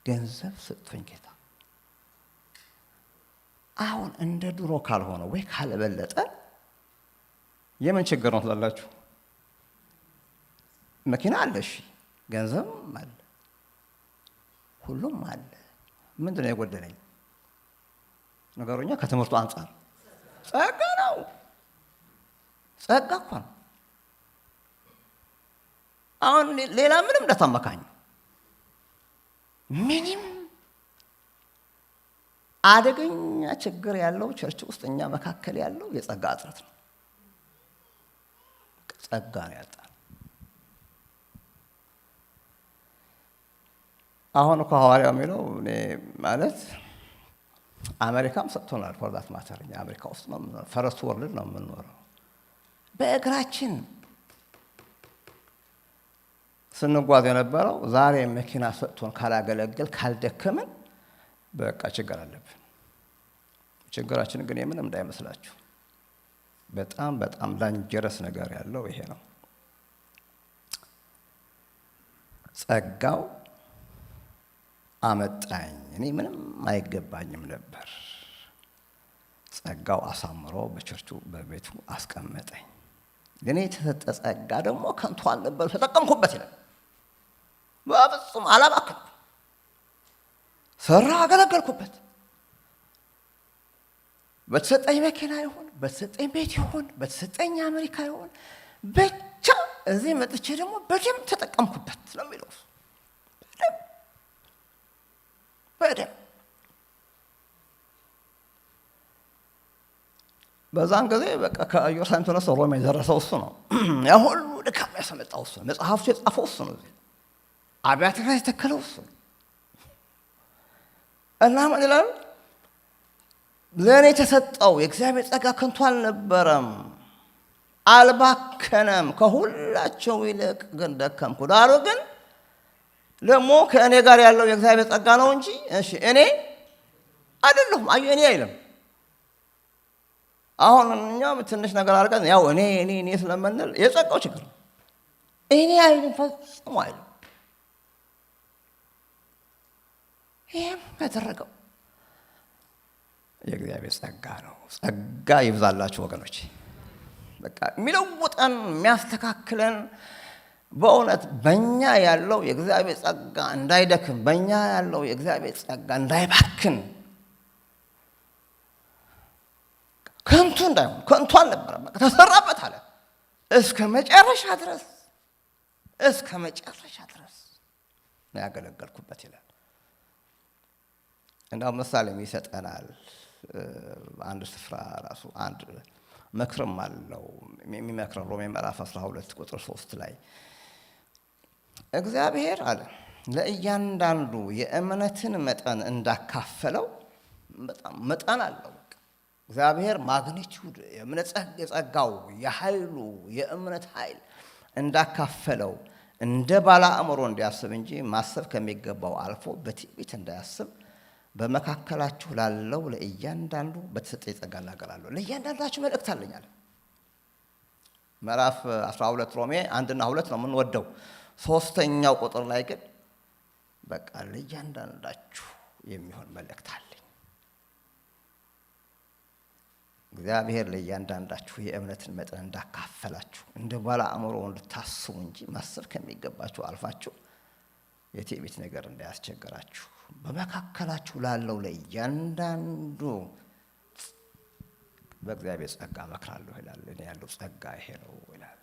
ገንዘብ ሰጥቶኝ ጌታ፣ አሁን እንደ ድሮ ካልሆነ ወይ ካልበለጠ የምን ችግር ነው ትላላችሁ? መኪና አለ፣ እሺ ገንዘብም አለ፣ ሁሉም አለ። ምንድን ነው የጎደለኝ? ነገሩኛ ከትምህርቱ አንጻር ጸጋ ነው። ጸጋ እኮ ነው። አሁን ሌላ ምንም እንዳታመካኝ። ምንም አደገኛ ችግር ያለው ቸርች ውስጥ እኛ መካከል ያለው የጸጋ እጥረት ነው። ጸጋ ነው ያጣል። አሁን እኮ ሐዋርያው የሚለው እኔ ማለት አሜሪካም ሰጥቶናል። ፎርዳት ማተር እኛ አሜሪካ ውስጥ ነው የምንኖረው። ፈረስት ወርልድ ነው የምንኖረው። በእግራችን ስንጓዝ የነበረው ዛሬ መኪና ሰጥቶን ካላገለገል ካልደከምን በቃ ችግር አለብን። ችግራችን ግን የምንም እንዳይመስላችሁ በጣም በጣም ዳንጀረስ ነገር ያለው ይሄ ነው። ጸጋው አመጣኝ። እኔ ምንም አይገባኝም ነበር። ጸጋው አሳምሮ በቸርቹ በቤቱ አስቀመጠኝ። ለኔ የተሰጠ ጸጋ ደግሞ ከንቱ አልነበር፣ ተጠቀምኩበት ይላል። በፍጹም አላባክንም። ሰራ፣ አገለገልኩበት። በተሰጠኝ መኪና ይሁን በተሰጠኝ ቤት ይሁን በተሰጠኝ አሜሪካ ይሁን ብቻ እዚህ መጥቼ ደግሞ በደንብ ተጠቀምኩበት ነው የሚለው። በደንብ በዛን ጊዜ በቃ ከኢየሩሳሌም ተነስቶ ሮም የደረሰው እሱ ነው። ያ ሁሉ ድካም ያሰመጣው እሱ ነው። መጽሐፍቱ የጻፈው እሱ ነው። አብያተ ክርስቲያናት የተከለው እሱ ነው። እና ምን ይላል? ለእኔ የተሰጠው የእግዚአብሔር ጸጋ ከንቱ አልነበረም፣ አልባከነም። ከሁላቸው ይልቅ ግን ደከምኩ። ዳሩ ግን ደግሞ ከእኔ ጋር ያለው የእግዚአብሔር ጸጋ ነው እንጂ እሺ እኔ አይደለሁም። አዩ እኔ አይልም። አሁን እኛም ትንሽ ነገር አድርገን ያው እኔ ስለምንል የጸጋው ችግር ነው። እኔ አይልም፣ ፈጽሞ አይልም። ይህም ያደረገው የእግዚአብሔር ጸጋ ነው። ጸጋ ይብዛላችሁ ወገኖች። በቃ የሚለውጠን የሚያስተካክለን በእውነት በእኛ ያለው የእግዚአብሔር ጸጋ እንዳይደክም፣ በእኛ ያለው የእግዚአብሔር ጸጋ እንዳይባክን፣ ከንቱ እንዳይሆን። ከንቱ አልነበረም፣ በቃ ተሰራበት አለ እስከ መጨረሻ ድረስ ነው ያገለገልኩበት ይላል። እንዳው ምሳሌም ይሰጠናል። አንድ ስፍራ ራሱ አንድ መክርም አለው የሚመክረን ሮሜ ምዕራፍ 12 ቁጥር 3 ላይ እግዚአብሔር አለ ለእያንዳንዱ የእምነትን መጠን እንዳካፈለው። በጣም መጠን አለው እግዚአብሔር ማግኒቲዩድ፣ የጸጋው የኃይሉ የእምነት ኃይል እንዳካፈለው እንደ ባለ አእምሮ እንዲያስብ እንጂ ማሰብ ከሚገባው አልፎ በትዕቢት እንዳያስብ በመካከላችሁ ላለው ለእያንዳንዱ በተሰጠኝ ጸጋ እናገራለሁ። ለእያንዳንዳችሁ መልእክት አለኝ አለ። ምዕራፍ 12 ሮሜ 1 እና 2 ነው የምንወደው። 3ኛው ቁጥር ላይ ግን በቃ ለእያንዳንዳችሁ የሚሆን መልእክት አለኝ። እግዚአብሔር ለእያንዳንዳችሁ የእምነትን መጠን እንዳካፈላችሁ እንደ ባለ አእምሮ እንድታስቡ እንጂ ማሰብ ከሚገባችሁ አልፋችሁ የትዕቢት ነገር እንዳያስቸግራችሁ በመካከላችሁ ላለው ለእያንዳንዱ በእግዚአብሔር ጸጋ እመክራለሁ ይላል። እኔ ያለው ጸጋ ይሄ ነው ይላል።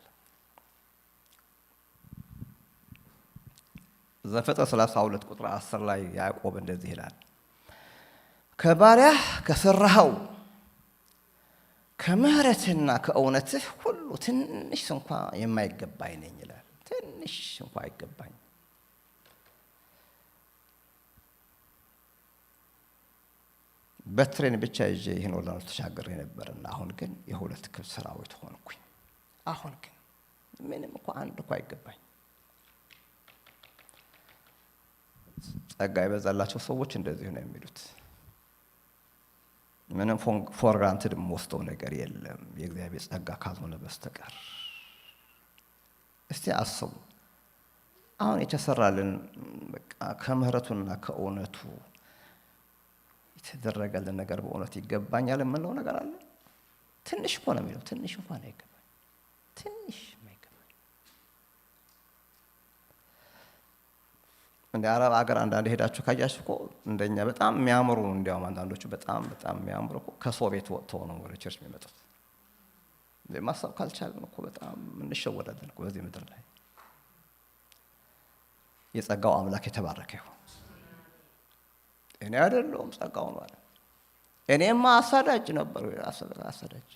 ዘፍጥረት 32 ቁጥር 10 ላይ ያዕቆብ እንደዚህ ይላል፣ ከባሪያህ ከሠራኸው ከምሕረትና ከእውነትህ ሁሉ ትንሽ እንኳ የማይገባኝ ነኝ ይላል። ትንሽ እንኳ አይገባኝ። በትሬን ብቻ ይዤ ይህን ወላኖች ተሻገር ነበርና አሁን ግን የሁለት ክፍል ሰራዊት ሆንኩኝ። አሁን ግን ምንም እንኳ አንድ እንኳ አይገባኝ። ጸጋ የበዛላቸው ሰዎች እንደዚህ ነው የሚሉት። ምንም ፎር ግራንትድ የምወስደው ነገር የለም የእግዚአብሔር ጸጋ ካልሆነ በስተቀር። እስቲ አስቡ፣ አሁን የተሰራልን በቃ ከምሕረቱና ከእውነቱ የተደረገልን ነገር በእውነት ይገባኛል የምንለው ነገር አለ? ትንሽ እኮ ነው የሚለው። ትንሽ እንኳን አይገባኝ፣ ትንሽ አይገባኝ። እንደ አረብ ሀገር አንዳንድ ሄዳችሁ ካያችሁ እኮ እንደኛ በጣም የሚያምሩ እንዲያውም አንዳንዶቹ በጣም የሚያምሩ እኮ ከሶቪየት ወጥተው ነው ወደ ቸርች የሚመጡት። ማሰብ ካልቻልን እኮ በጣም እንሸወዳለን እኮ በዚህ ምድር ላይ። የጸጋው አምላክ የተባረከ ይሁን። እኔ አይደለሁም ጸጋው ነው አለ። እኔማ አሳዳጅ ነበር። አሳዳጅ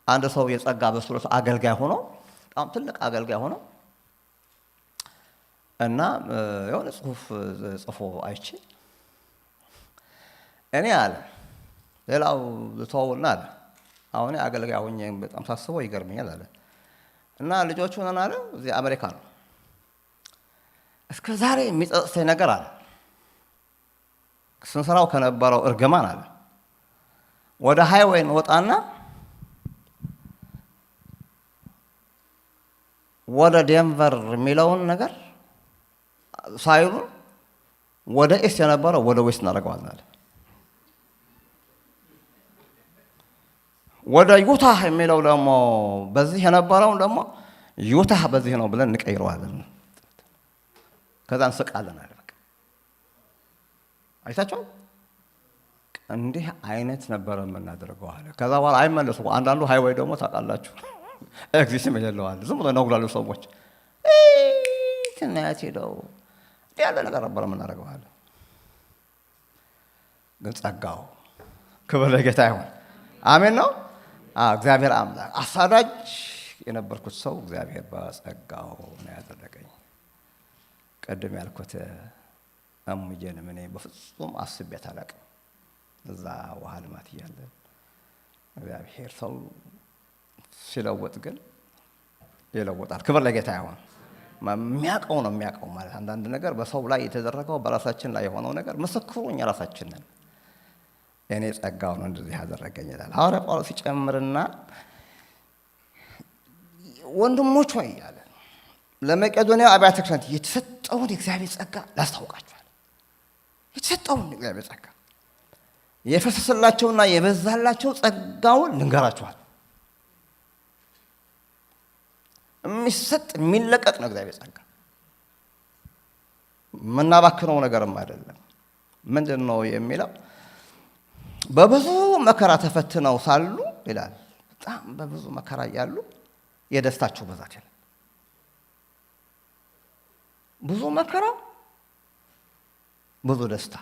አንድ ሰው የጸጋ በስሎት አገልጋይ ሆኖ በጣም ትልቅ አገልጋይ ሆኖ እና የሆነ ጽሑፍ ጽፎ አይቼ እኔ አለ ሌላው ተወውና አለ አሁን አገልጋይ ሆኜ በጣም ሳስበው ይገርመኛል አለ እና ልጆቹ ነን አለ እዚህ አሜሪካ ነው እስከ ዛሬ የሚጸጽተኝ ነገር አለ ስንሰራው ከነበረው እርግማን አለ ወደ ሃይዌይ ወጣና ወደ ዴንቨር የሚለውን ነገር ሳይሉ ወደ ኢስት የነበረው ወደ ዌስት እናደርገዋለን አለ። ወደ ዩታህ የሚለው ደግሞ በዚህ የነበረው ደግሞ ዩታህ በዚህ ነው ብለን እንቀይረዋለን። ከዛ እንስቃለን አለ። በቃ አይታችሁ እንዲህ አይነት ነበር የምናደርገው አለ። ከዛ በኋላ አይመለሱም። አንዳንዱ ሃይዌይ ደግሞ ታውቃላችሁ ኤግዚስም የሌለዋል ዝም ብሎ ነው ጉላሉ ሰዎች ትናያት ሄደው ያለ ነገር ነበር የምናደርገው አለ። ግን ጸጋው ክብር ለጌታ ይሁን። አሜን ነው። እግዚአብሔር አምላክ አሳዳጅ የነበርኩት ሰው እግዚአብሔር በጸጋው ነው ያደረገኝ። ቀደም ያልኩት እሙዬን እኔ በፍጹም አስቤት አላውቅም። እዛ ውሃ ልማት እያለን እግዚአብሔር ሰው ሲለወጥ ግን ይለወጣል። ክብር ለጌታ ይሁን። የሚያውቀው ነው የሚያውቀው ማለት አንዳንድ ነገር በሰው ላይ የተደረገው በራሳችን ላይ የሆነው ነገር ምስክሩ እኛ ራሳችን ነን። እኔ ጸጋው ነው እንደዚህ ያደረገኝ ይላል ሐዋርያ ጳውሎስ ሲጨምርና ወንድሞች ሆይ ያለ ለመቄዶንያ አብያተ ክርስቲያናት የተሰጠውን የእግዚአብሔር ጸጋ ላስታውቃችኋል። የተሰጠውን የእግዚአብሔር ጸጋ የፈሰሰላቸውና የበዛላቸው ጸጋውን ልንገራችኋል። የሚሰጥ የሚለቀቅ ነው እግዚአብሔር ጸጋ። የምናባክነው ነገርም አይደለም። ምንድን ነው የሚለው? በብዙ መከራ ተፈትነው ሳሉ ይላል። በጣም በብዙ መከራ ያሉ የደስታቸው ብዛት ይላል። ብዙ መከራ፣ ብዙ ደስታ፣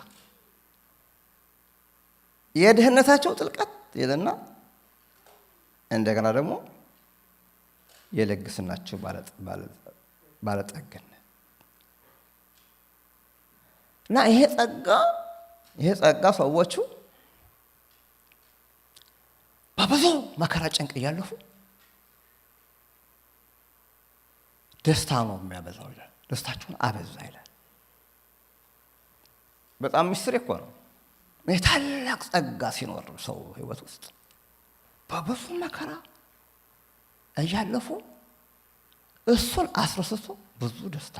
የድህነታቸው ጥልቀት ይልና እንደገና ደግሞ የልግስናቸው ባለጠግነት እና ይሄ ጸጋ ሰዎቹ በብዙ መከራ ጭንቅ እያለፉ ደስታ ነው የሚያበዛው ይላል። ደስታቸውን አበዛ ይላል። በጣም ምስጢር እኮ ነው። የታላቅ ጸጋ ሲኖር ሰው ህይወት ውስጥ በብዙ መከራ እያለፉ እሱን አስረስቶ ብዙ ደስታ።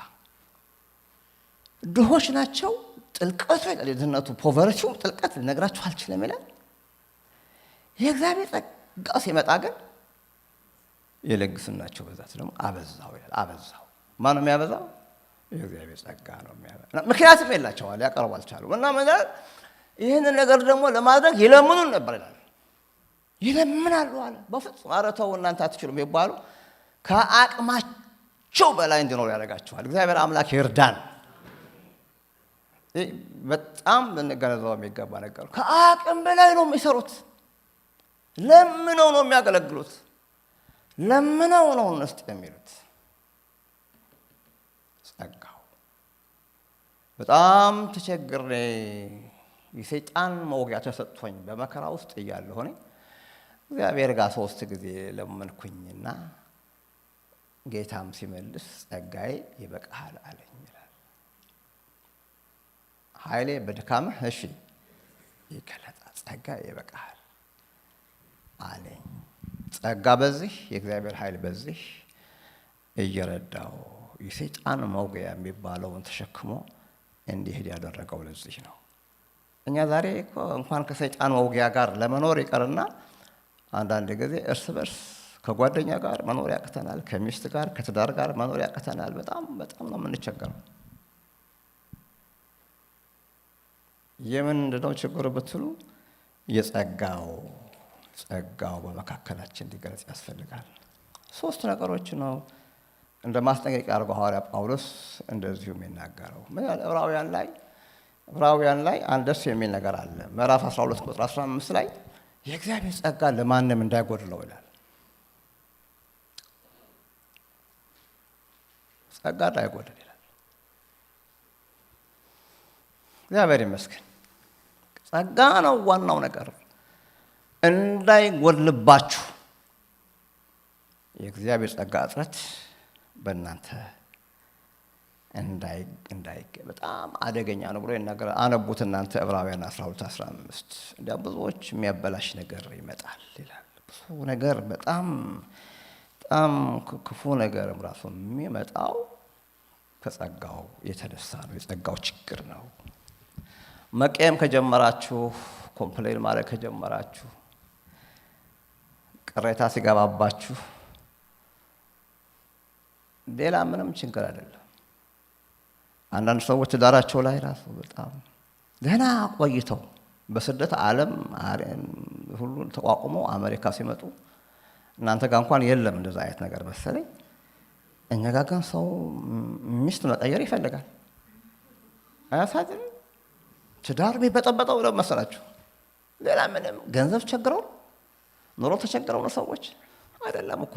ድሆች ናቸው። ጥልቀቱ የድህነቱ ፖቨርቲው ጥልቀት ልነግራችሁ አልችልም ይላል። የእግዚአብሔር ጸጋ ሲመጣ ግን የልግስናቸው ብዛት ደግሞ አበዛው ይላል። አበዛው። ማን ነው የሚያበዛው? የእግዚአብሔር ጸጋ ነው የሚያበዛው። ምክንያቱም የላቸዋል፣ ያቀርቡ አልቻሉም። እና ይህንን ነገር ደግሞ ለማድረግ ይለምኑን ነበር ይላል። ይለምናሉ አለ። በፍጹም ኧረ ተው እናንተ አትችሉም ይባሉ። ከአቅማቸው በላይ እንዲኖሩ ያደርጋቸዋል። እግዚአብሔር አምላክ ይርዳን። በጣም ልንገነዘበው የሚገባ ነገር። ከአቅም በላይ ነው የሚሰሩት። ለምነው ነው የሚያገለግሉት። ለምነው ነው እንስጥ የሚሉት። ጸጋው በጣም ተቸግሬ የሰይጣን መውጊያ ተሰጥቶኝ በመከራ ውስጥ እያለሁ እኔ እግዚአብሔር ጋር 3 ጊዜ ለመንኩኝና ጌታም ሲመልስ ጸጋዬ ይበቃሃል አለኝ ይላል። ኃይሌ በድካምህ እሺ ይገለጣል፣ ጸጋዬ ይበቃሃል አለኝ። ጸጋ በዚህ የእግዚአብሔር ኃይል በዚህ እየረዳው የሰይጣን መውጊያ የሚባለውን ተሸክሞ እንዲሄድ ያደረገው ለዚህ ነው። እኛ ዛሬ እንኳን ከሰይጣን መውጊያ ጋር ለመኖር ይቀርና አንዳንድ ጊዜ እርስ በርስ ከጓደኛ ጋር መኖር ያቅተናል፣ ከሚስት ጋር ከትዳር ጋር መኖር ያቅተናል። በጣም ነው የምንቸገረው። የምንድነው ችግሩ ብትሉ የጸጋው በመካከላችን እንዲገለጽ ያስፈልጋል። 3 ነገሮች ነው እንደ ማስጠንቀቂያ አድርጎ ሐዋርያ ጳውሎስ እንደዚሁ የሚናገረው። ዕብራውያን ላይ አንድ ደስ የሚል ነገር አለ። ምዕራፍ 12 ቁጥር 15 ላይ የእግዚአብሔር ጸጋ ለማንም እንዳይጎድለው ይላል። ጸጋ እንዳይጎድል ይላል። እግዚአብሔር ይመስገን። ጸጋ ነው ዋናው ነገር። እንዳይጎድልባችሁ የእግዚአብሔር ጸጋ እጥረት በእናንተ በጣም አደገኛ ነው ብሎ ይናገራል። አነቡት እናንተ ዕብራውያን 12:15 እንደ ብዙዎች የሚያበላሽ ነገር ይመጣል ይላል። ብዙ ነገር በጣም ክፉ ነገር ራሱ የሚመጣው ከጸጋው የተነሳ ነው። የጸጋው ችግር ነው። መቀየም ከጀመራችሁ፣ ኮምፕሌን ማለት ከጀመራችሁ፣ ቅሬታ ሲገባባችሁ ሌላ ምንም ችግር አይደለም። አንዳንድ ሰዎች ትዳራቸው ላይ ራሱ በጣም ገና ቆይተው በስደት ዓለም ሁሉ ተቋቁመው አሜሪካ ሲመጡ እናንተ ጋር እንኳን የለም እንደዛ አይነት ነገር መሰለኝ። እኛ ጋር ግን ሰው ሚስት መቀየር ይፈልጋል። አያሳዝንም? ትዳር ቢበጠበጠው ነው መሰላችሁ? ሌላ ምንም ገንዘብ ቸግረው ኑሮ ተቸግረው ነው ሰዎች አይደለም እኮ።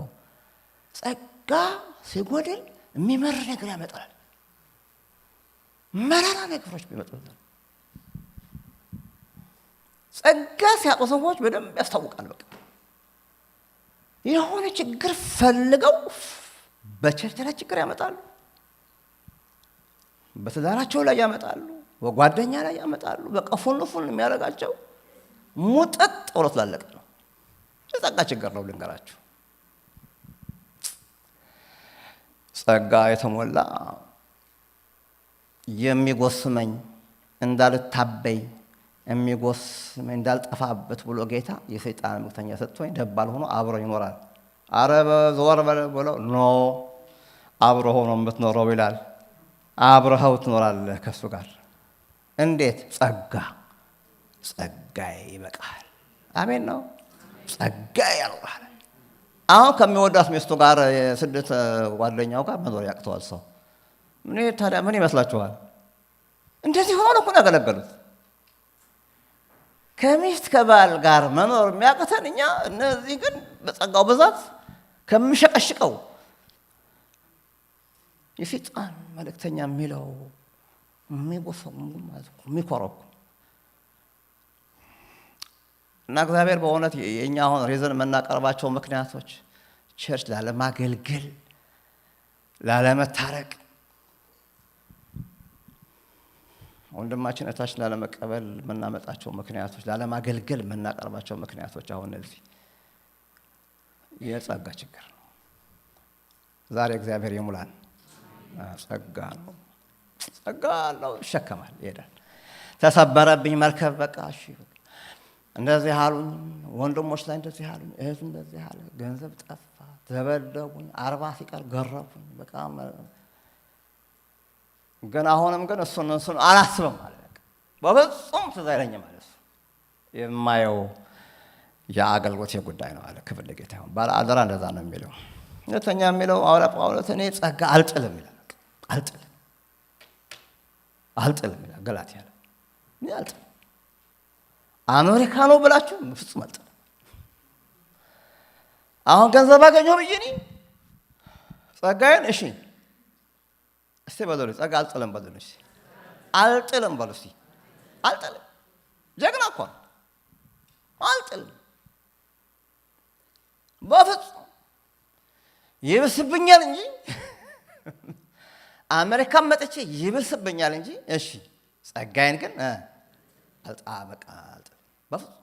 ጸጋ ሲጎድል የሚመር ነገር ያመጣል። መራራ ነገሮች ቢመጡት ጸጋ ሲያጡ ሰዎች በደንብ ያስታውቃል። በቃ የሆነ ችግር ፈልገው በቸርች ላይ ችግር ያመጣሉ፣ በትዳራቸው ላይ ያመጣሉ፣ በጓደኛ ላይ ያመጣሉ። በቃ ፉን የሚያደርጋቸው ሙጥጥ ብሎ ስላለቀ ነው። የጸጋ ችግር ነው ልንገራችሁ። ጸጋ የተሞላ የሚጎስመኝ እንዳልታበይ የሚጎስመኝ እንዳልጠፋበት ብሎ ጌታ የሰይጣን መልእክተኛ ሰጥቶኝ ደባል ሆኖ አብሮ ይኖራል። አረ በዞር ብለው ኖ አብሮ ሆኖ የምትኖረው ይላል። አብረኸው ትኖራለህ ከእሱ ጋር። እንዴት? ጸጋዬ ይበቃል። አሜን ነው። ጸጋዬ ያኖራል። አሁን ከሚወዳት ሚስቱ ጋር የስደት ጓደኛው ጋር መኖር ያቅተዋል ሰው። ታዲያ ምን ይመስላችኋል? እንደዚህ ሆኖ እኮ ነው ያገለገሉት። ከሚስት ከባል ጋር መኖር የሚያቅተን እኛ፣ እነዚህ ግን በጸጋው ብዛት ከሚሸቀሽቀው የሰይጣን መልእክተኛ የሚለው የሚጎሰሙ የሚኮረኩ እና እግዚአብሔር በእውነት የእኛ አሁን ሬዘን የምናቀርባቸው ምክንያቶች ቸርች ላለማገልገል፣ ላለመታረቅ፣ ወንድማችን እህታችን ላለመቀበል የምናመጣቸው ምክንያቶች፣ ላለማገልገል የምናቀርባቸው ምክንያቶች አሁን እነዚህ የጸጋ ችግር ነው። ዛሬ እግዚአብሔር ይሙላን። ጸጋ ነው። ጸጋ አለው፣ ይሸከማል፣ ይሄዳል። ተሰበረብኝ መርከብ፣ በቃ እሺ እንደዚህ አሉኝ፣ ወንድሞች ላይ እንደዚህ አሉኝ፣ እህቱ እንደዚህ አለ፣ ገንዘብ ጠፋ፣ ተበደቡኝ፣ 40 ሲቀር ገረፉኝ። በቃ ግን አሁንም ግን እሱን አላስብም ማለት በፍጹም ትዝ አይለኝም ማለት እሱ የማየው የአገልግሎት ጉዳይ ነው አለ። ክብር ለጌታ ይሁን። ባለ አደራ እንደዛ ነው የሚለው። ሁለተኛ የሚለው ሐዋርያ ጳውሎስ እኔ ጸጋ አልጥልም ይላል። አልጥልም ይላል ገላትያ ላይ። እኔ አልጥልም አሜሪካ ነው ብላችሁ ፍጹም አልጥልም። አሁን ገንዘብ አገኘሁ ብዬ እኔ ጸጋዬን እሺ እስቲ በሉ ጸጋ አልጥልም በሉ እስቲ አልጥልም በሉ እስቲ አልጥልም። ጀግና እኮ አልጥልም በፍጹም ይብስብኛል እንጂ አሜሪካን መጥቼ ይብስብኛል እንጂ እሺ ጸጋዬን ግን በቃ በፍጹም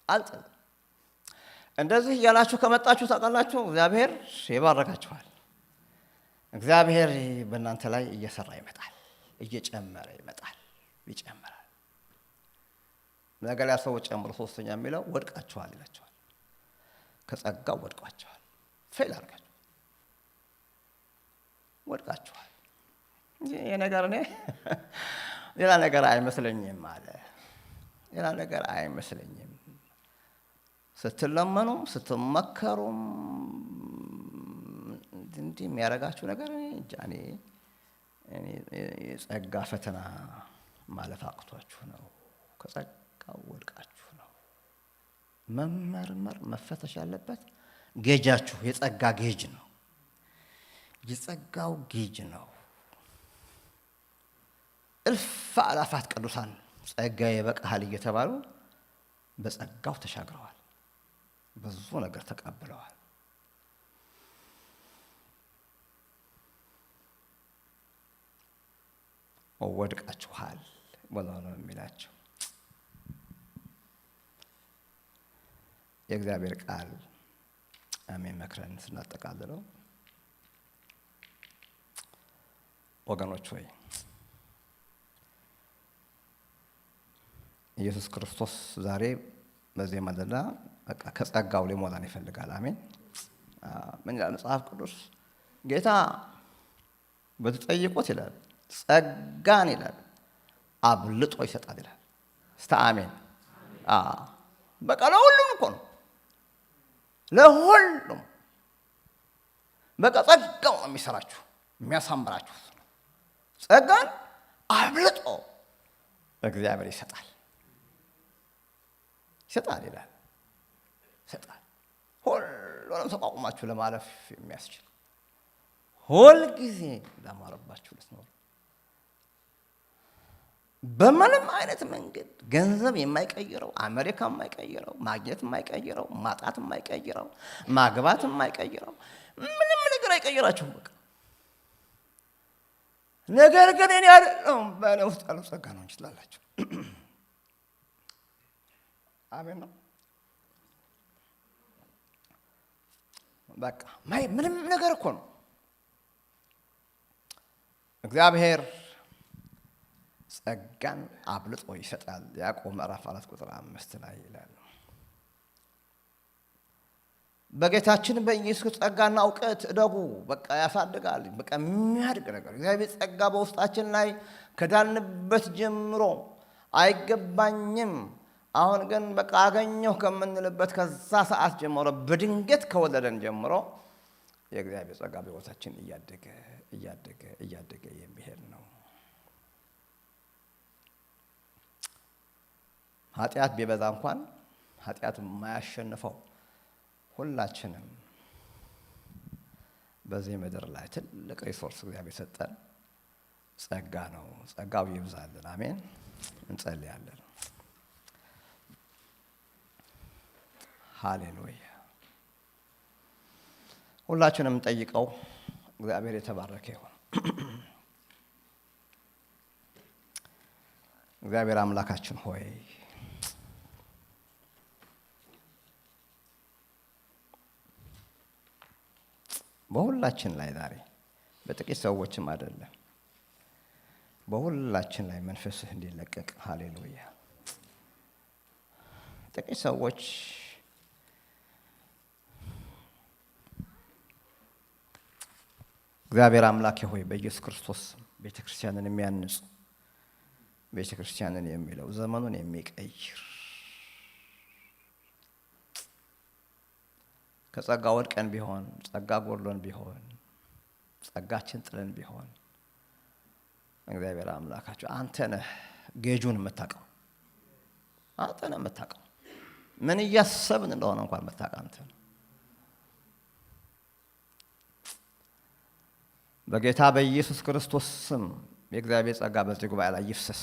አልጥልም። እንደዚህ እያላችሁ ከመጣችሁ ታውቃላችሁ እግዚአብሔር ይባረካችኋል። እግዚአብሔር በእናንተ ላይ እየሰራ ይመጣል፣ እየጨመረ ይመጣል፣ ይጨምራል። ነገ ላይ ሰዎች ጨምሮ ሶስተኛ የሚለው ወድቃችኋል ይላችኋል። ከጸጋው ወድቃችኋል፣ ፌል አድርጋችኋል፣ ወድቃችኋል። ይሄ ነገር እኔ ሌላ ነገር አይመስለኝም አለ። ሌላ ነገር አይመስለኝም። ስትለመኑም ስትመከሩም እንዲህ የሚያደርጋችሁ ነገር እኔ የጸጋ ፈተና ማለፍ አቅቷችሁ ነው። ከጸጋው ወድቃችሁ ነው። መመርመር መፈተሽ ያለበት ጌጃችሁ የጸጋ ጌጅ ነው። የጸጋው ጌጅ ነው። እልፍ አላፋት ቅዱሳን ጸጋዬ ይበቃሃል እየተባሉ በጸጋው ተሻግረዋል። ብዙ ነገር ተቀብለዋል። ወድቃችኋል ብሎ ነው የሚላቸው። የእግዚአብሔር ቃል አሜን መክረን ስናጠቃልለው ወገኖች ሆይ ኢየሱስ ክርስቶስ ዛሬ በዚህ ማለዳ በቃ ከጸጋው ሊሞላን ይፈልጋል። አሜን። ምን ይላል መጽሐፍ ቅዱስ? ጌታ ብትጠይቁት ይላል ጸጋን ይላል አብልጦ ይሰጣል ይላል። እስቲ አሜን። በቃ ለሁሉም እኮ ነው፣ ለሁሉም በቃ ጸጋው ነው የሚሰራችሁ የሚያሳምራችሁ። ጸጋን አብልጦ እግዚአብሔር ይሰጣል ይላል። ይሰጣል ሁሉንም ተቋቁማችሁ ለማለፍ የሚያስችል ሁልጊዜ እንዳማረባችሁ ልትኖሩ በምንም አይነት መንገድ ገንዘብ የማይቀይረው፣ አሜሪካ የማይቀይረው፣ ማግኘት የማይቀይረው፣ ማጣት የማይቀይረው፣ ማግባት የማይቀይረው ምንም ነገር አይቀይራችሁም። በቃ ነገር ግን እኔ አይደለሁም በእኔ ውስጥ ያለው ጸጋ ነው እንጂ ትላላችሁ። አሜን ነው። በቃ ምንም ነገር እኮ ነው። እግዚአብሔር ጸጋን አብልጦ ይሰጣል። ያዕቆብ ምዕራፍ 4 ቁጥር 5 ላይ ይላል። በጌታችን በኢየሱስ ጸጋና እውቀት እደጉ። በቃ ያሳድጋል። በቃ የሚያድግ ነገር እግዚአብሔር ጸጋ በውስጣችን ላይ ከዳንበት ጀምሮ አይገባኝም አሁን ግን በቃ አገኘሁ ከምንልበት ከዛ ሰዓት ጀምሮ በድንገት ከወለደን ጀምሮ የእግዚአብሔር ጸጋ በሕይወታችን እያደገ የሚሄድ ነው። ኃጢአት ቢበዛ እንኳን ኃጢአት የማያሸንፈው ሁላችንም በዚህ ምድር ላይ ትልቅ ሪሶርስ እግዚአብሔር ሰጠን ጸጋ ነው። ጸጋው ይብዛልን። አሜን። እንጸልያለን። ሃሌሉያ። ሁላችንም ጠይቀው። እግዚአብሔር የተባረከ ይሁን። እግዚአብሔር አምላካችን ሆይ በሁላችን ላይ ዛሬ በጥቂት ሰዎችም አይደለም በሁላችን ላይ መንፈስህ እንዲለቀቅ ሃሌሉያ። ጥቂት ሰዎች እግዚአብሔር አምላኬ ሆይ በኢየሱስ ክርስቶስ ቤተክርስቲያንን የሚያንጽ ቤተክርስቲያንን የሚለው ዘመኑን የሚቀይር ከጸጋ ወድቀን ቢሆን ጸጋ ጎድሎን ቢሆን ጸጋችን ጥለን ቢሆን እግዚአብሔር አምላካችሁ አንተ ነህ ጌጁን የምታውቀው። አንተ ነህ የምታውቀው ምን እያሰብን እንደሆነ እንኳን የምታውቀው አንተ ነህ። በጌታ በኢየሱስ ክርስቶስ ስም የእግዚአብሔር ጸጋ በዚህ ጉባኤ ላይ ይፍሰስ፣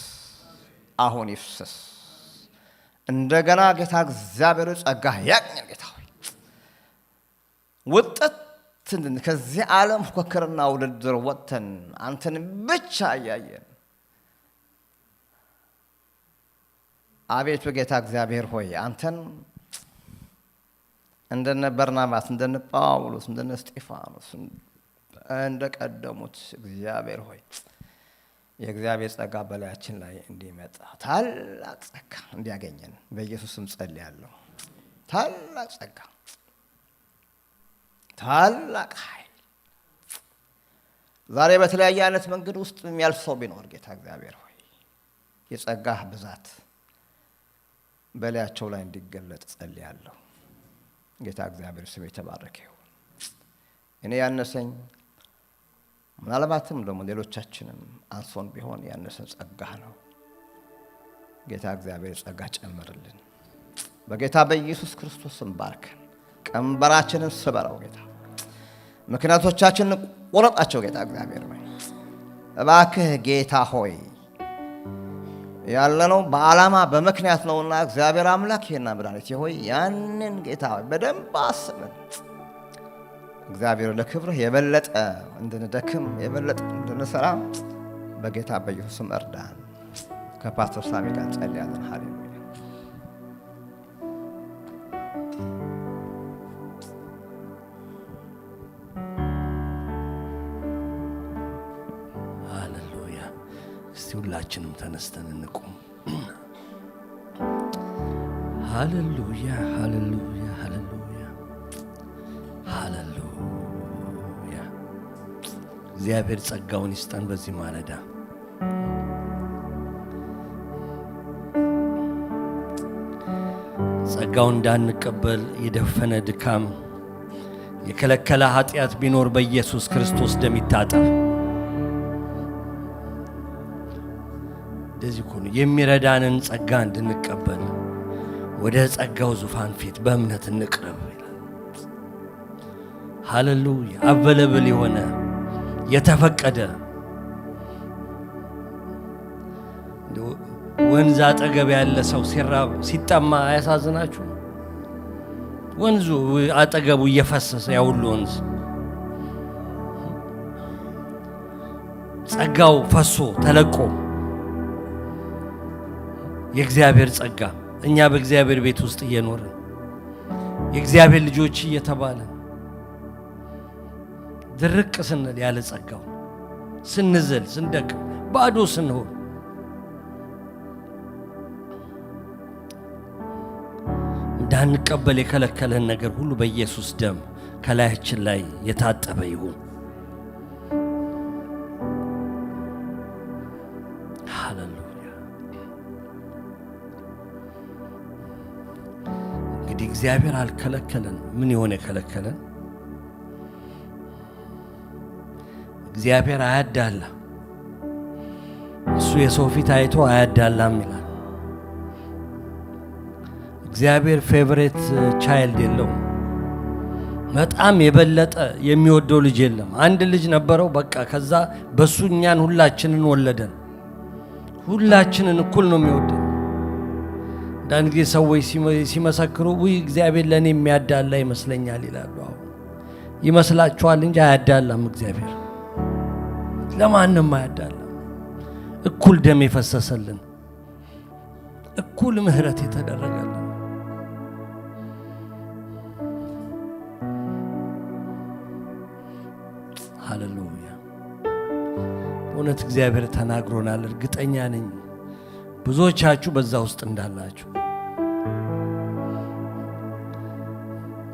አሁን ይፍሰስ። እንደገና ጌታ እግዚአብሔር ጸጋ ያግኘን። ጌታ ሆይ ወጣት ከዚህ ዓለም ፉክክርና ውድድር ወጥተን አንተን ብቻ እያየን አቤቱ ጌታ እግዚአብሔር ሆይ አንተን እንደነ በርናባስ እንደነ ጳውሎስ እንደነ እስጢፋኖስ እንደቀደሙት እግዚአብሔር ሆይ የእግዚአብሔር ጸጋ በላያችን ላይ እንዲመጣ ታላቅ ጸጋ እንዲያገኘን በኢየሱስ ስም ጸልያለሁ። ታላቅ ጸጋ ታላቅ ኃይል ዛሬ በተለያየ አይነት መንገድ ውስጥ የሚያልፍ ሰው ቢኖር ጌታ እግዚአብሔር ሆይ የጸጋህ ብዛት በላያቸው ላይ እንዲገለጥ ጸልያለሁ። ጌታ እግዚአብሔር ስም የተባረከ ይሁን። እኔ ያነሰኝ ምናልባትም ደግሞ ሌሎቻችንም አንሶን ቢሆን ያነሰን ጸጋህ ነው። ጌታ እግዚአብሔር ጸጋ ጨምርልን። በጌታ በኢየሱስ ክርስቶስ ስም ባርከን። ቀንበራችንን ስበረው ጌታ፣ ምክንያቶቻችንን ቆረጣቸው ጌታ እግዚአብሔር ሆይ እባክህ ጌታ ሆይ ያለነው በዓላማ በምክንያት ነውና እግዚአብሔር አምላክ ይሄና መድኃኒቴ ሆይ ያንን ጌታ ሆይ በደንብ አስበን እግዚአብሔር ለክብርህ የበለጠ እንድንደክም የበለጠ እንድንሰራ በጌታ በኢየሱስ ስም እርዳን። ከፓስተር ሳሚ ጋር ጸልያለን። ሃሌሉያ። ሃሌሉያ። እስቲ ሁላችንም ተነስተን እንቁም። ሃሌሉያ ሃሌሉያ ሃሌሉያ ሃሌሉያ። እግዚአብሔር ጸጋውን ይስጠን በዚህ ማለዳ። ጸጋውን እንዳንቀበል የደፈነ ድካም የከለከለ ኃጢአት ቢኖር በኢየሱስ ክርስቶስ ደም ይታጠብ። እንደዚህ እኮ ነው የሚረዳንን ጸጋ እንድንቀበል ወደ ጸጋው ዙፋን ፊት በእምነት እንቅረብ ይላል። ሃሌሉያ! አቬለብል የሆነ የተፈቀደ ወንዝ አጠገብ ያለ ሰው ሲራብ ሲጠማ አያሳዝናችሁ? ወንዙ አጠገቡ እየፈሰሰ ያ ሁሉ ወንዝ ጸጋው ፈሶ ተለቆ የእግዚአብሔር ጸጋ እኛ በእግዚአብሔር ቤት ውስጥ እየኖርን የእግዚአብሔር ልጆች እየተባለን ድርቅ ስንል ያለ ጸጋው ስንዝል ስንደክም ባዶ ስንሆን እንዳንቀበል የከለከለን ነገር ሁሉ በኢየሱስ ደም ከላያችን ላይ የታጠበ ይሁን። ሃሌሉያ! እንግዲህ እግዚአብሔር አልከለከለን። ምን የሆነ የከለከለን? እግዚአብሔር አያዳላ። እሱ የሰው ፊት አይቶ አያዳላም ይላል። እግዚአብሔር ፌቨሬት ቻይልድ የለውም። በጣም የበለጠ የሚወደው ልጅ የለም። አንድ ልጅ ነበረው፣ በቃ ከዛ በሱ እኛን ሁላችንን ወለደን። ሁላችንን እኩል ነው የሚወደን። አንዳንድ ጊዜ ሰዎች ሲመሰክሩ ውይ እግዚአብሔር ለእኔ የሚያዳላ ይመስለኛል ይላሉ። አሁን ይመስላችኋል እንጂ አያዳላም። እግዚአብሔር ለማንም አያዳላም። እኩል ደም የፈሰሰልን፣ እኩል ምህረት የተደረገልን። ሃሌሉያ! በእውነት እግዚአብሔር ተናግሮናል። እርግጠኛ ነኝ ብዙዎቻችሁ በዛ ውስጥ እንዳላችሁ።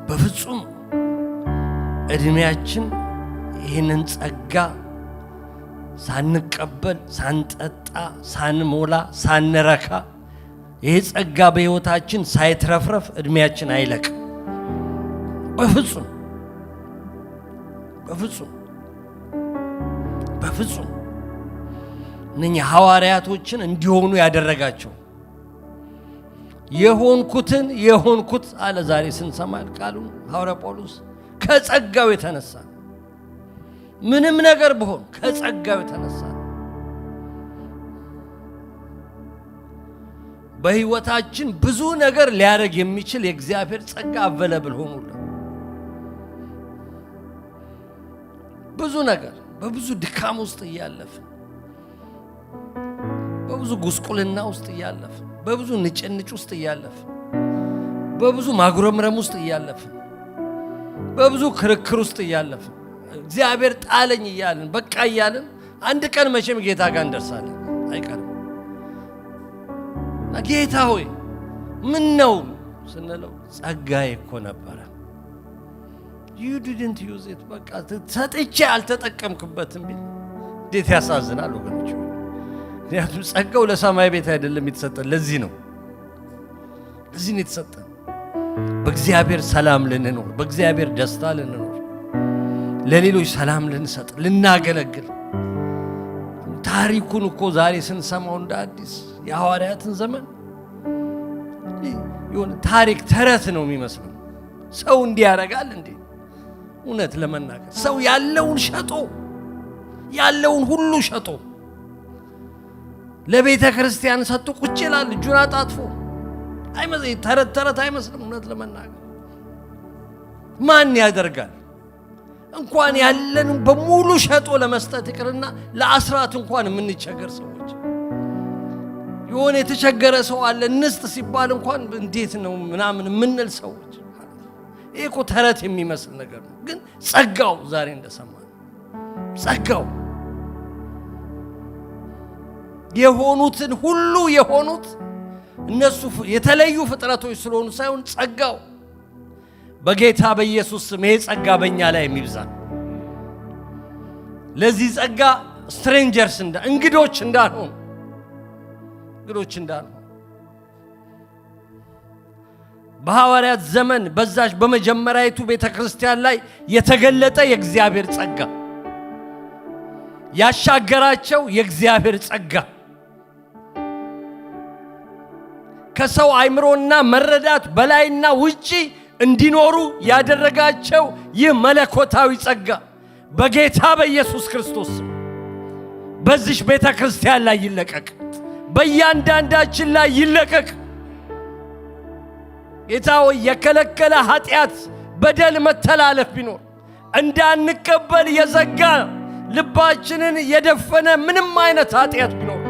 በፍጹም እድሜያችን ይህንን ጸጋ ሳንቀበል፣ ሳንጠጣ፣ ሳንሞላ፣ ሳንረካ ይህ ጸጋ በሕይወታችን ሳይትረፍረፍ እድሜያችን አይለቅ። በፍጹም በፍጹም በፍጹም። እነኛ ሐዋርያቶችን እንዲሆኑ ያደረጋቸው የሆንኩት አለ። ዛሬ ስንሰማል ቃሉን ሐዋርያ ጳውሎስ ከጸጋው የተነሳ ምንም ነገር ብሆን ከጸጋው የተነሳ በሕይወታችን ብዙ ነገር ሊያደርግ የሚችል የእግዚአብሔር ጸጋ አቬለብል ሆኖልን ብዙ ነገር በብዙ ድካም ውስጥ እያለፍን በብዙ ጉስቁልና ውስጥ እያለፍን በብዙ ንጭንጭ ውስጥ እያለፍን በብዙ ማጉረምረም ውስጥ እያለፍን በብዙ ክርክር ውስጥ እያለፍን እግዚአብሔር ጣለኝ እያልን በቃ እያልን አንድ ቀን መቼም ጌታ ጋር እንደርሳለን አይቀርም። ጌታ ሆይ ምን ነው ስንለው ጸጋዬ እኮ ነበረ። you didn't use it በቃ ሰጥቼ አልተጠቀምክበትም ቢል እንዴት ያሳዝናል ወገኖች። ምክንያቱም ጸጋው ለሰማይ ቤት አይደለም የተሰጠን፣ ለዚህ ነው የተሰጠን። በእግዚአብሔር ሰላም ልንኖር፣ በእግዚአብሔር ደስታ ልንኖር፣ ለሌሎች ሰላም ልንሰጥ፣ ልናገለግል። ታሪኩን እኮ ዛሬ ስንሰማው እንደ አዲስ የሐዋርያትን ዘመን የሆነ ታሪክ ተረት ነው የሚመስለው። ሰው እንዲህ ያደርጋል እንዴ? እውነት ለመናገር ሰው ያለውን ሁሉ ሸጦ ለቤተ ክርስቲያን ሰጥቶ ቁጭ ይላል እጁን አጣጥፎ። ተረት አይመስልም። እውነት ለመናገር ማን ያደርጋል? እንኳን ያለን በሙሉ ሸጦ ለመስጠት ይቅርና ለአስራት እንኳን የምንቸገር ሰዎች፣ የሆነ የተቸገረ ሰው አለ እንስጥ ሲባል እንኳን እንዴት ነው ምናምን የምንል ሰዎች። ይሄ እኮ ተረት የሚመስል ነገር ነው። ግን ጸጋው ዛሬ እንደሰማን ጸጋው የሆኑትን ሁሉ የሆኑት እነሱ የተለዩ ፍጥረቶች ስለሆኑ ሳይሆን ጸጋው በጌታ በኢየሱስ ስም ይሄ ጸጋ በእኛ ላይ የሚብዛ ለዚህ ጸጋ ስትሬንጀርስ እንግዶች እንዳልሆን በሐዋርያት ዘመን በዛች በመጀመሪያይቱ ቤተክርስቲያን ላይ የተገለጠ የእግዚአብሔር ጸጋ ያሻገራቸው የእግዚአብሔር ጸጋ ከሰው አይምሮና መረዳት በላይና ውጪ እንዲኖሩ ያደረጋቸው ይህ መለኮታዊ ጸጋ በጌታ በኢየሱስ ክርስቶስ በዚህ ቤተክርስቲያን ላይ ይለቀቅ፣ በእያንዳንዳችን ላይ ይለቀቅ። ጌታ ሆይ የከለከለ ኃጢአት፣ በደል፣ መተላለፍ ቢኖር እንዳንቀበል የዘጋ ልባችንን የደፈነ ምንም አይነት ኃጢአት ቢኖር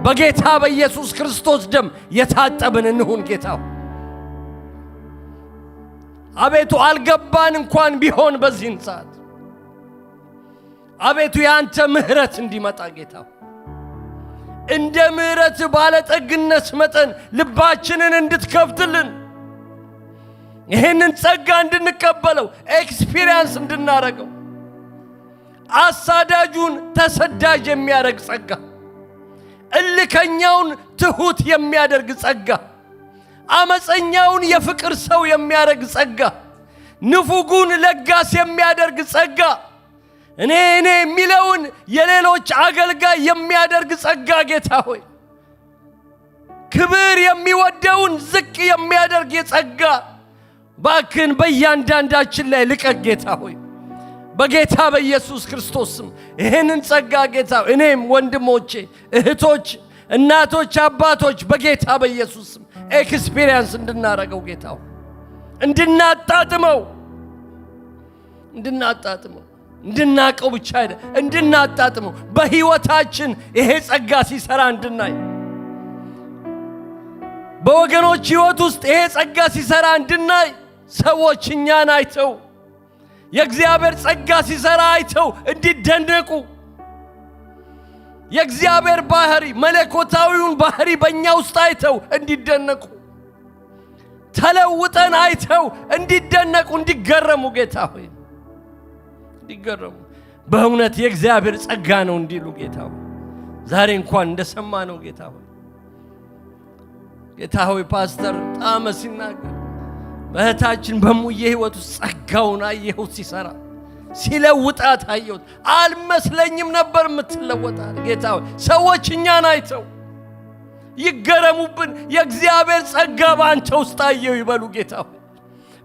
በጌታ በኢየሱስ ክርስቶስ ደም የታጠብን እንሁን። ጌታ አቤቱ አልገባን እንኳን ቢሆን በዚህን ሰዓት አቤቱ ያንተ ምህረት እንዲመጣ ጌታ እንደ ምህረት ባለጠግነት መጠን ልባችንን እንድትከፍትልን ይህንን ጸጋ እንድንቀበለው ኤክስፒሪየንስ እንድናረገው አሳዳጁን ተሰዳጅ የሚያደርግ ጸጋ፣ እልከኛውን ትሁት የሚያደርግ ጸጋ፣ አመፀኛውን የፍቅር ሰው የሚያደርግ ጸጋ፣ ንፉጉን ለጋስ የሚያደርግ ጸጋ፣ እኔ የሚለውን የሌሎች አገልጋይ የሚያደርግ ጸጋ ጌታ ሆይ ክብር የሚወደውን ዝቅ የሚያደርግ የጸጋ ባክን በእያንዳንዳችን ላይ ልቀቅ ጌታ ሆይ በጌታ በኢየሱስ ክርስቶስ ስም ይህንን ጸጋ ጌታ እኔም ወንድሞቼ እህቶች እናቶች አባቶች በጌታ በኢየሱስ ስም ኤክስፒሪየንስ እንድናረገው ጌታ እንድናጣጥመው እንድናቀው ብቻ አይደል እንድናጣጥመው በህይወታችን ይሄ ጸጋ ሲሰራ እንድናይ በወገኖች ህይወት ውስጥ ይሄ ጸጋ ሲሰራ እንድናይ ሰዎች እኛን አይተው የእግዚአብሔር ጸጋ ሲሰራ አይተው እንዲደነቁ የእግዚአብሔር ባህሪ መለኮታዊውን ባህሪ በእኛ ውስጥ አይተው እንዲደነቁ ተለውጠን አይተው እንዲደነቁ እንዲገረሙ ጌታ ሆይ እንዲገረሙ በእውነት የእግዚአብሔር ጸጋ ነው እንዲሉ ጌታ ሆይ ዛሬ እንኳን እንደሰማ ነው ጌታ ሆይ ፓስተር ጣመ ሲናገር በእህታችን በሙዬ ህይወት ውስጥ ጸጋውን አየሁት ሲሰራ ሲለውጣት አየሁት። አልመስለኝም ነበር የምትለወጣት ጌታ ሆይ ሰዎች እኛን አይተው ይገረሙብን የእግዚአብሔር ጸጋ በአንተ ውስጥ አየሁ ይበሉ ጌታ ሆይ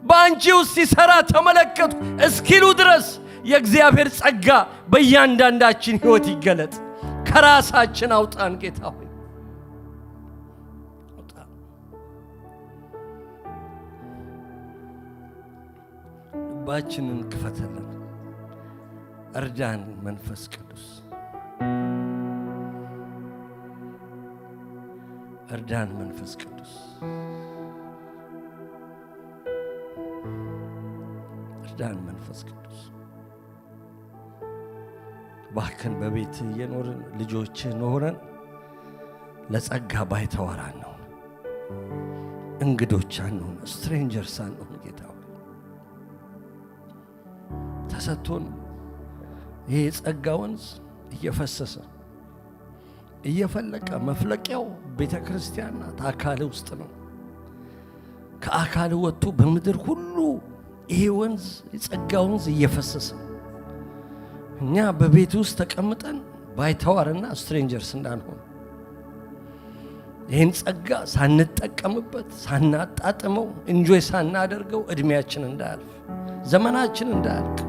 በአንቺ ውስጥ ሲሰራ ተመለከቱ እስኪሉ ድረስ የእግዚአብሔር ጸጋ በእያንዳንዳችን ህይወት ይገለጥ። ከራሳችን አውጣን ጌታ ሆይ ልባችንን ክፈተልን። እርዳን መንፈስ ቅዱስ እርዳን መንፈስ ቅዱስ እርዳን መንፈስ ቅዱስ ባከን በቤት የኖርን ልጆች ኖረን ለጸጋ ባይተዋራን ነው እንግዶች አንሆን ስትሬንጀርስ አንሆን ጌታ ተሰጥቶን ይሄ ጸጋ ወንዝ እየፈሰሰ እየፈለቀ መፍለቂያው ቤተክርስቲያን ናት። አካል ውስጥ ነው። ከአካል ወጥቶ በምድር ሁሉ ይሄ ወንዝ የጸጋ ወንዝ እየፈሰሰ እኛ በቤት ውስጥ ተቀምጠን ባይተዋርና ስትሬንጀርስ እንዳንሆን ይህን ጸጋ ሳንጠቀምበት ሳናጣጥመው እንጆይ ሳናደርገው እድሜያችን እንዳያልፍ ዘመናችን እንዳያልቅ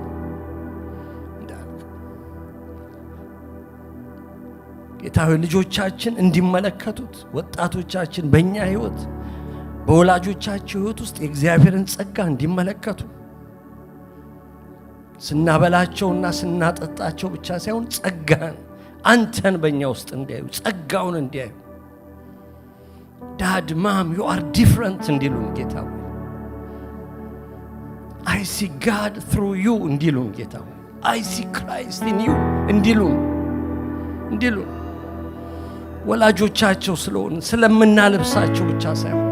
ጌታ ሆይ ልጆቻችን እንዲመለከቱት ወጣቶቻችን በእኛ ህይወት በወላጆቻቸው ህይወት ውስጥ የእግዚአብሔርን ጸጋ እንዲመለከቱ ስናበላቸውና ስናጠጣቸው ብቻ ሳይሆን ጸጋን አንተን በእኛ ውስጥ እንዲያዩ ጸጋውን እንዲያዩ ዳድ ማም you are different እንዲሉን ጌታ ሆይ I see God through you እንዲሉን ጌታ ሆይ I see Christ in you እንዲሉን ወላጆቻቸው ስለሆን ስለምናለብሳቸው ብቻ ሳይሆን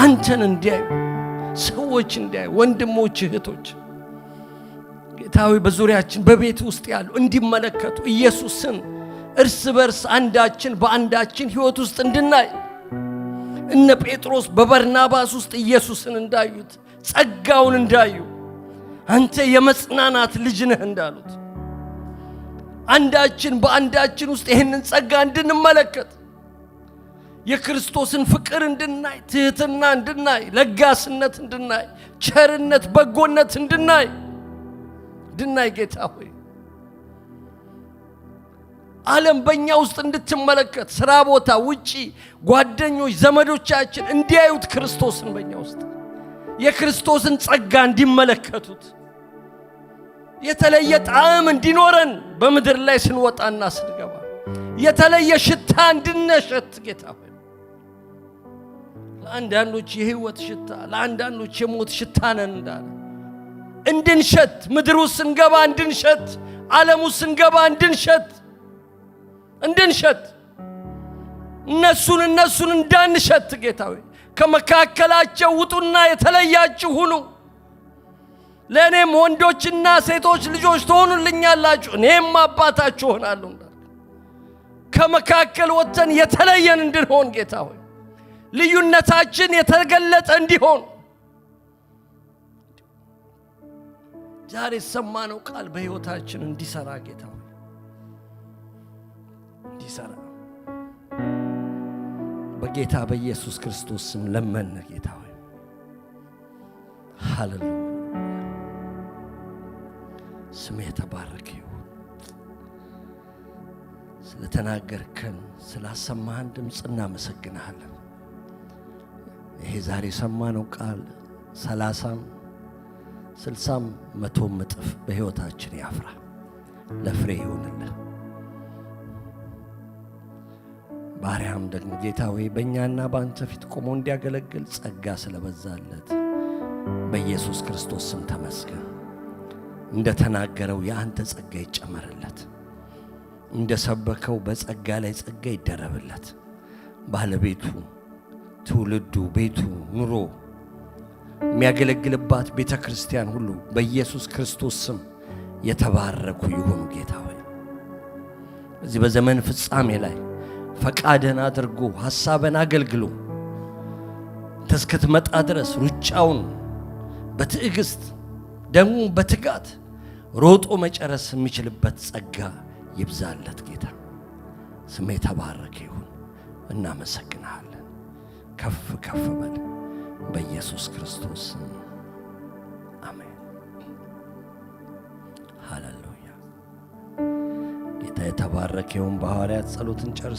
አንተን እንዲያዩ ሰዎች እንዲያዩ ወንድሞች እህቶች ጌታዊ በዙሪያችን በቤት ውስጥ ያሉ እንዲመለከቱ ኢየሱስን እርስ በርስ አንዳችን በአንዳችን ሕይወት ውስጥ እንድናይ እነ ጴጥሮስ በበርናባስ ውስጥ ኢየሱስን እንዳዩት ጸጋውን እንዳዩ አንተ የመጽናናት ልጅ ነህ እንዳሉት አንዳችን በአንዳችን ውስጥ ይህንን ጸጋ እንድንመለከት የክርስቶስን ፍቅር እንድናይ ትህትና እንድናይ ለጋስነት እንድናይ ቸርነት በጎነት እንድናይ ጌታ ሆይ ዓለም በእኛ ውስጥ እንድትመለከት ስራ ቦታ ውጪ ጓደኞች ዘመዶቻችን እንዲያዩት ክርስቶስን በእኛ ውስጥ የክርስቶስን ጸጋ እንዲመለከቱት የተለየ ጣዕም እንዲኖረን በምድር ላይ ስንወጣና ስንገባ የተለየ ሽታ እንድንሸት ጌታ ሆይ ለአንዳንዶች የህይወት ሽታ ለአንዳንዶች የሞት ሽታ ነን እንዳለ እንድንሸት ምድር ውስጥ ስንገባ እንድንሸት ዓለም ውስጥ ስንገባ እንድንሸት እነሱን እንዳንሸት ጌታ ሆይ ከመካከላቸው ውጡና የተለያችሁ ሁኑ ለእኔም ወንዶችና ሴቶች ልጆች ትሆኑልኛላችሁ እኔም አባታችሁ ሆናለሁ እንዳለ ከመካከል ወጥተን የተለየን እንድንሆን ጌታ ሆይ ልዩነታችን የተገለጠ እንዲሆን ዛሬ ሰማነው ቃል በሕይወታችን እንዲሰራ ጌታ ሆይ እንዲሰራ በጌታ በኢየሱስ ክርስቶስ ስም ለመን ጌታ ሆይ ሃሌሉያ ስም የተባረከ ይሁን ስለተናገርከን ስላሰማህን ድምፅ እናመሰግንሃለን ይሄ ዛሬ ሰማነው ቃል 30 60 100 እጥፍ በሕይወታችን ያፍራ ለፍሬ ይሁንልን ባሪያም ደግሞ ጌታ ሆይ በእኛና በአንተ ፊት ቆሞ እንዲያገለግል ጸጋ ስለበዛለት በኢየሱስ ክርስቶስ ስም ተመስገን እንደተናገረው የአንተ ጸጋ ይጨመርለት እንደሰበከው በጸጋ ላይ ጸጋ ይደረብለት ባለቤቱ ትውልዱ ቤቱ ኑሮ የሚያገለግልባት ቤተ ክርስቲያን ሁሉ በኢየሱስ ክርስቶስ ስም የተባረኩ ይሁኑ ጌታ ሆይ እዚህ በዘመን ፍጻሜ ላይ ፈቃድን አድርጎ ሐሳብን አገልግሎ እስክትመጣ ድረስ ሩጫውን በትዕግስት ደግሞ በትጋት ሮጦ መጨረስ የሚችልበት ጸጋ ይብዛለት ጌታ ስም የተባረከ ይሁን እናመሰግናለን ከፍ ከፍ በል በኢየሱስ ክርስቶስ አሜን ሃሌሉያ ጌታ የተባረከ ይሁን በሐዋርያት ጸሎትን ጨርሰን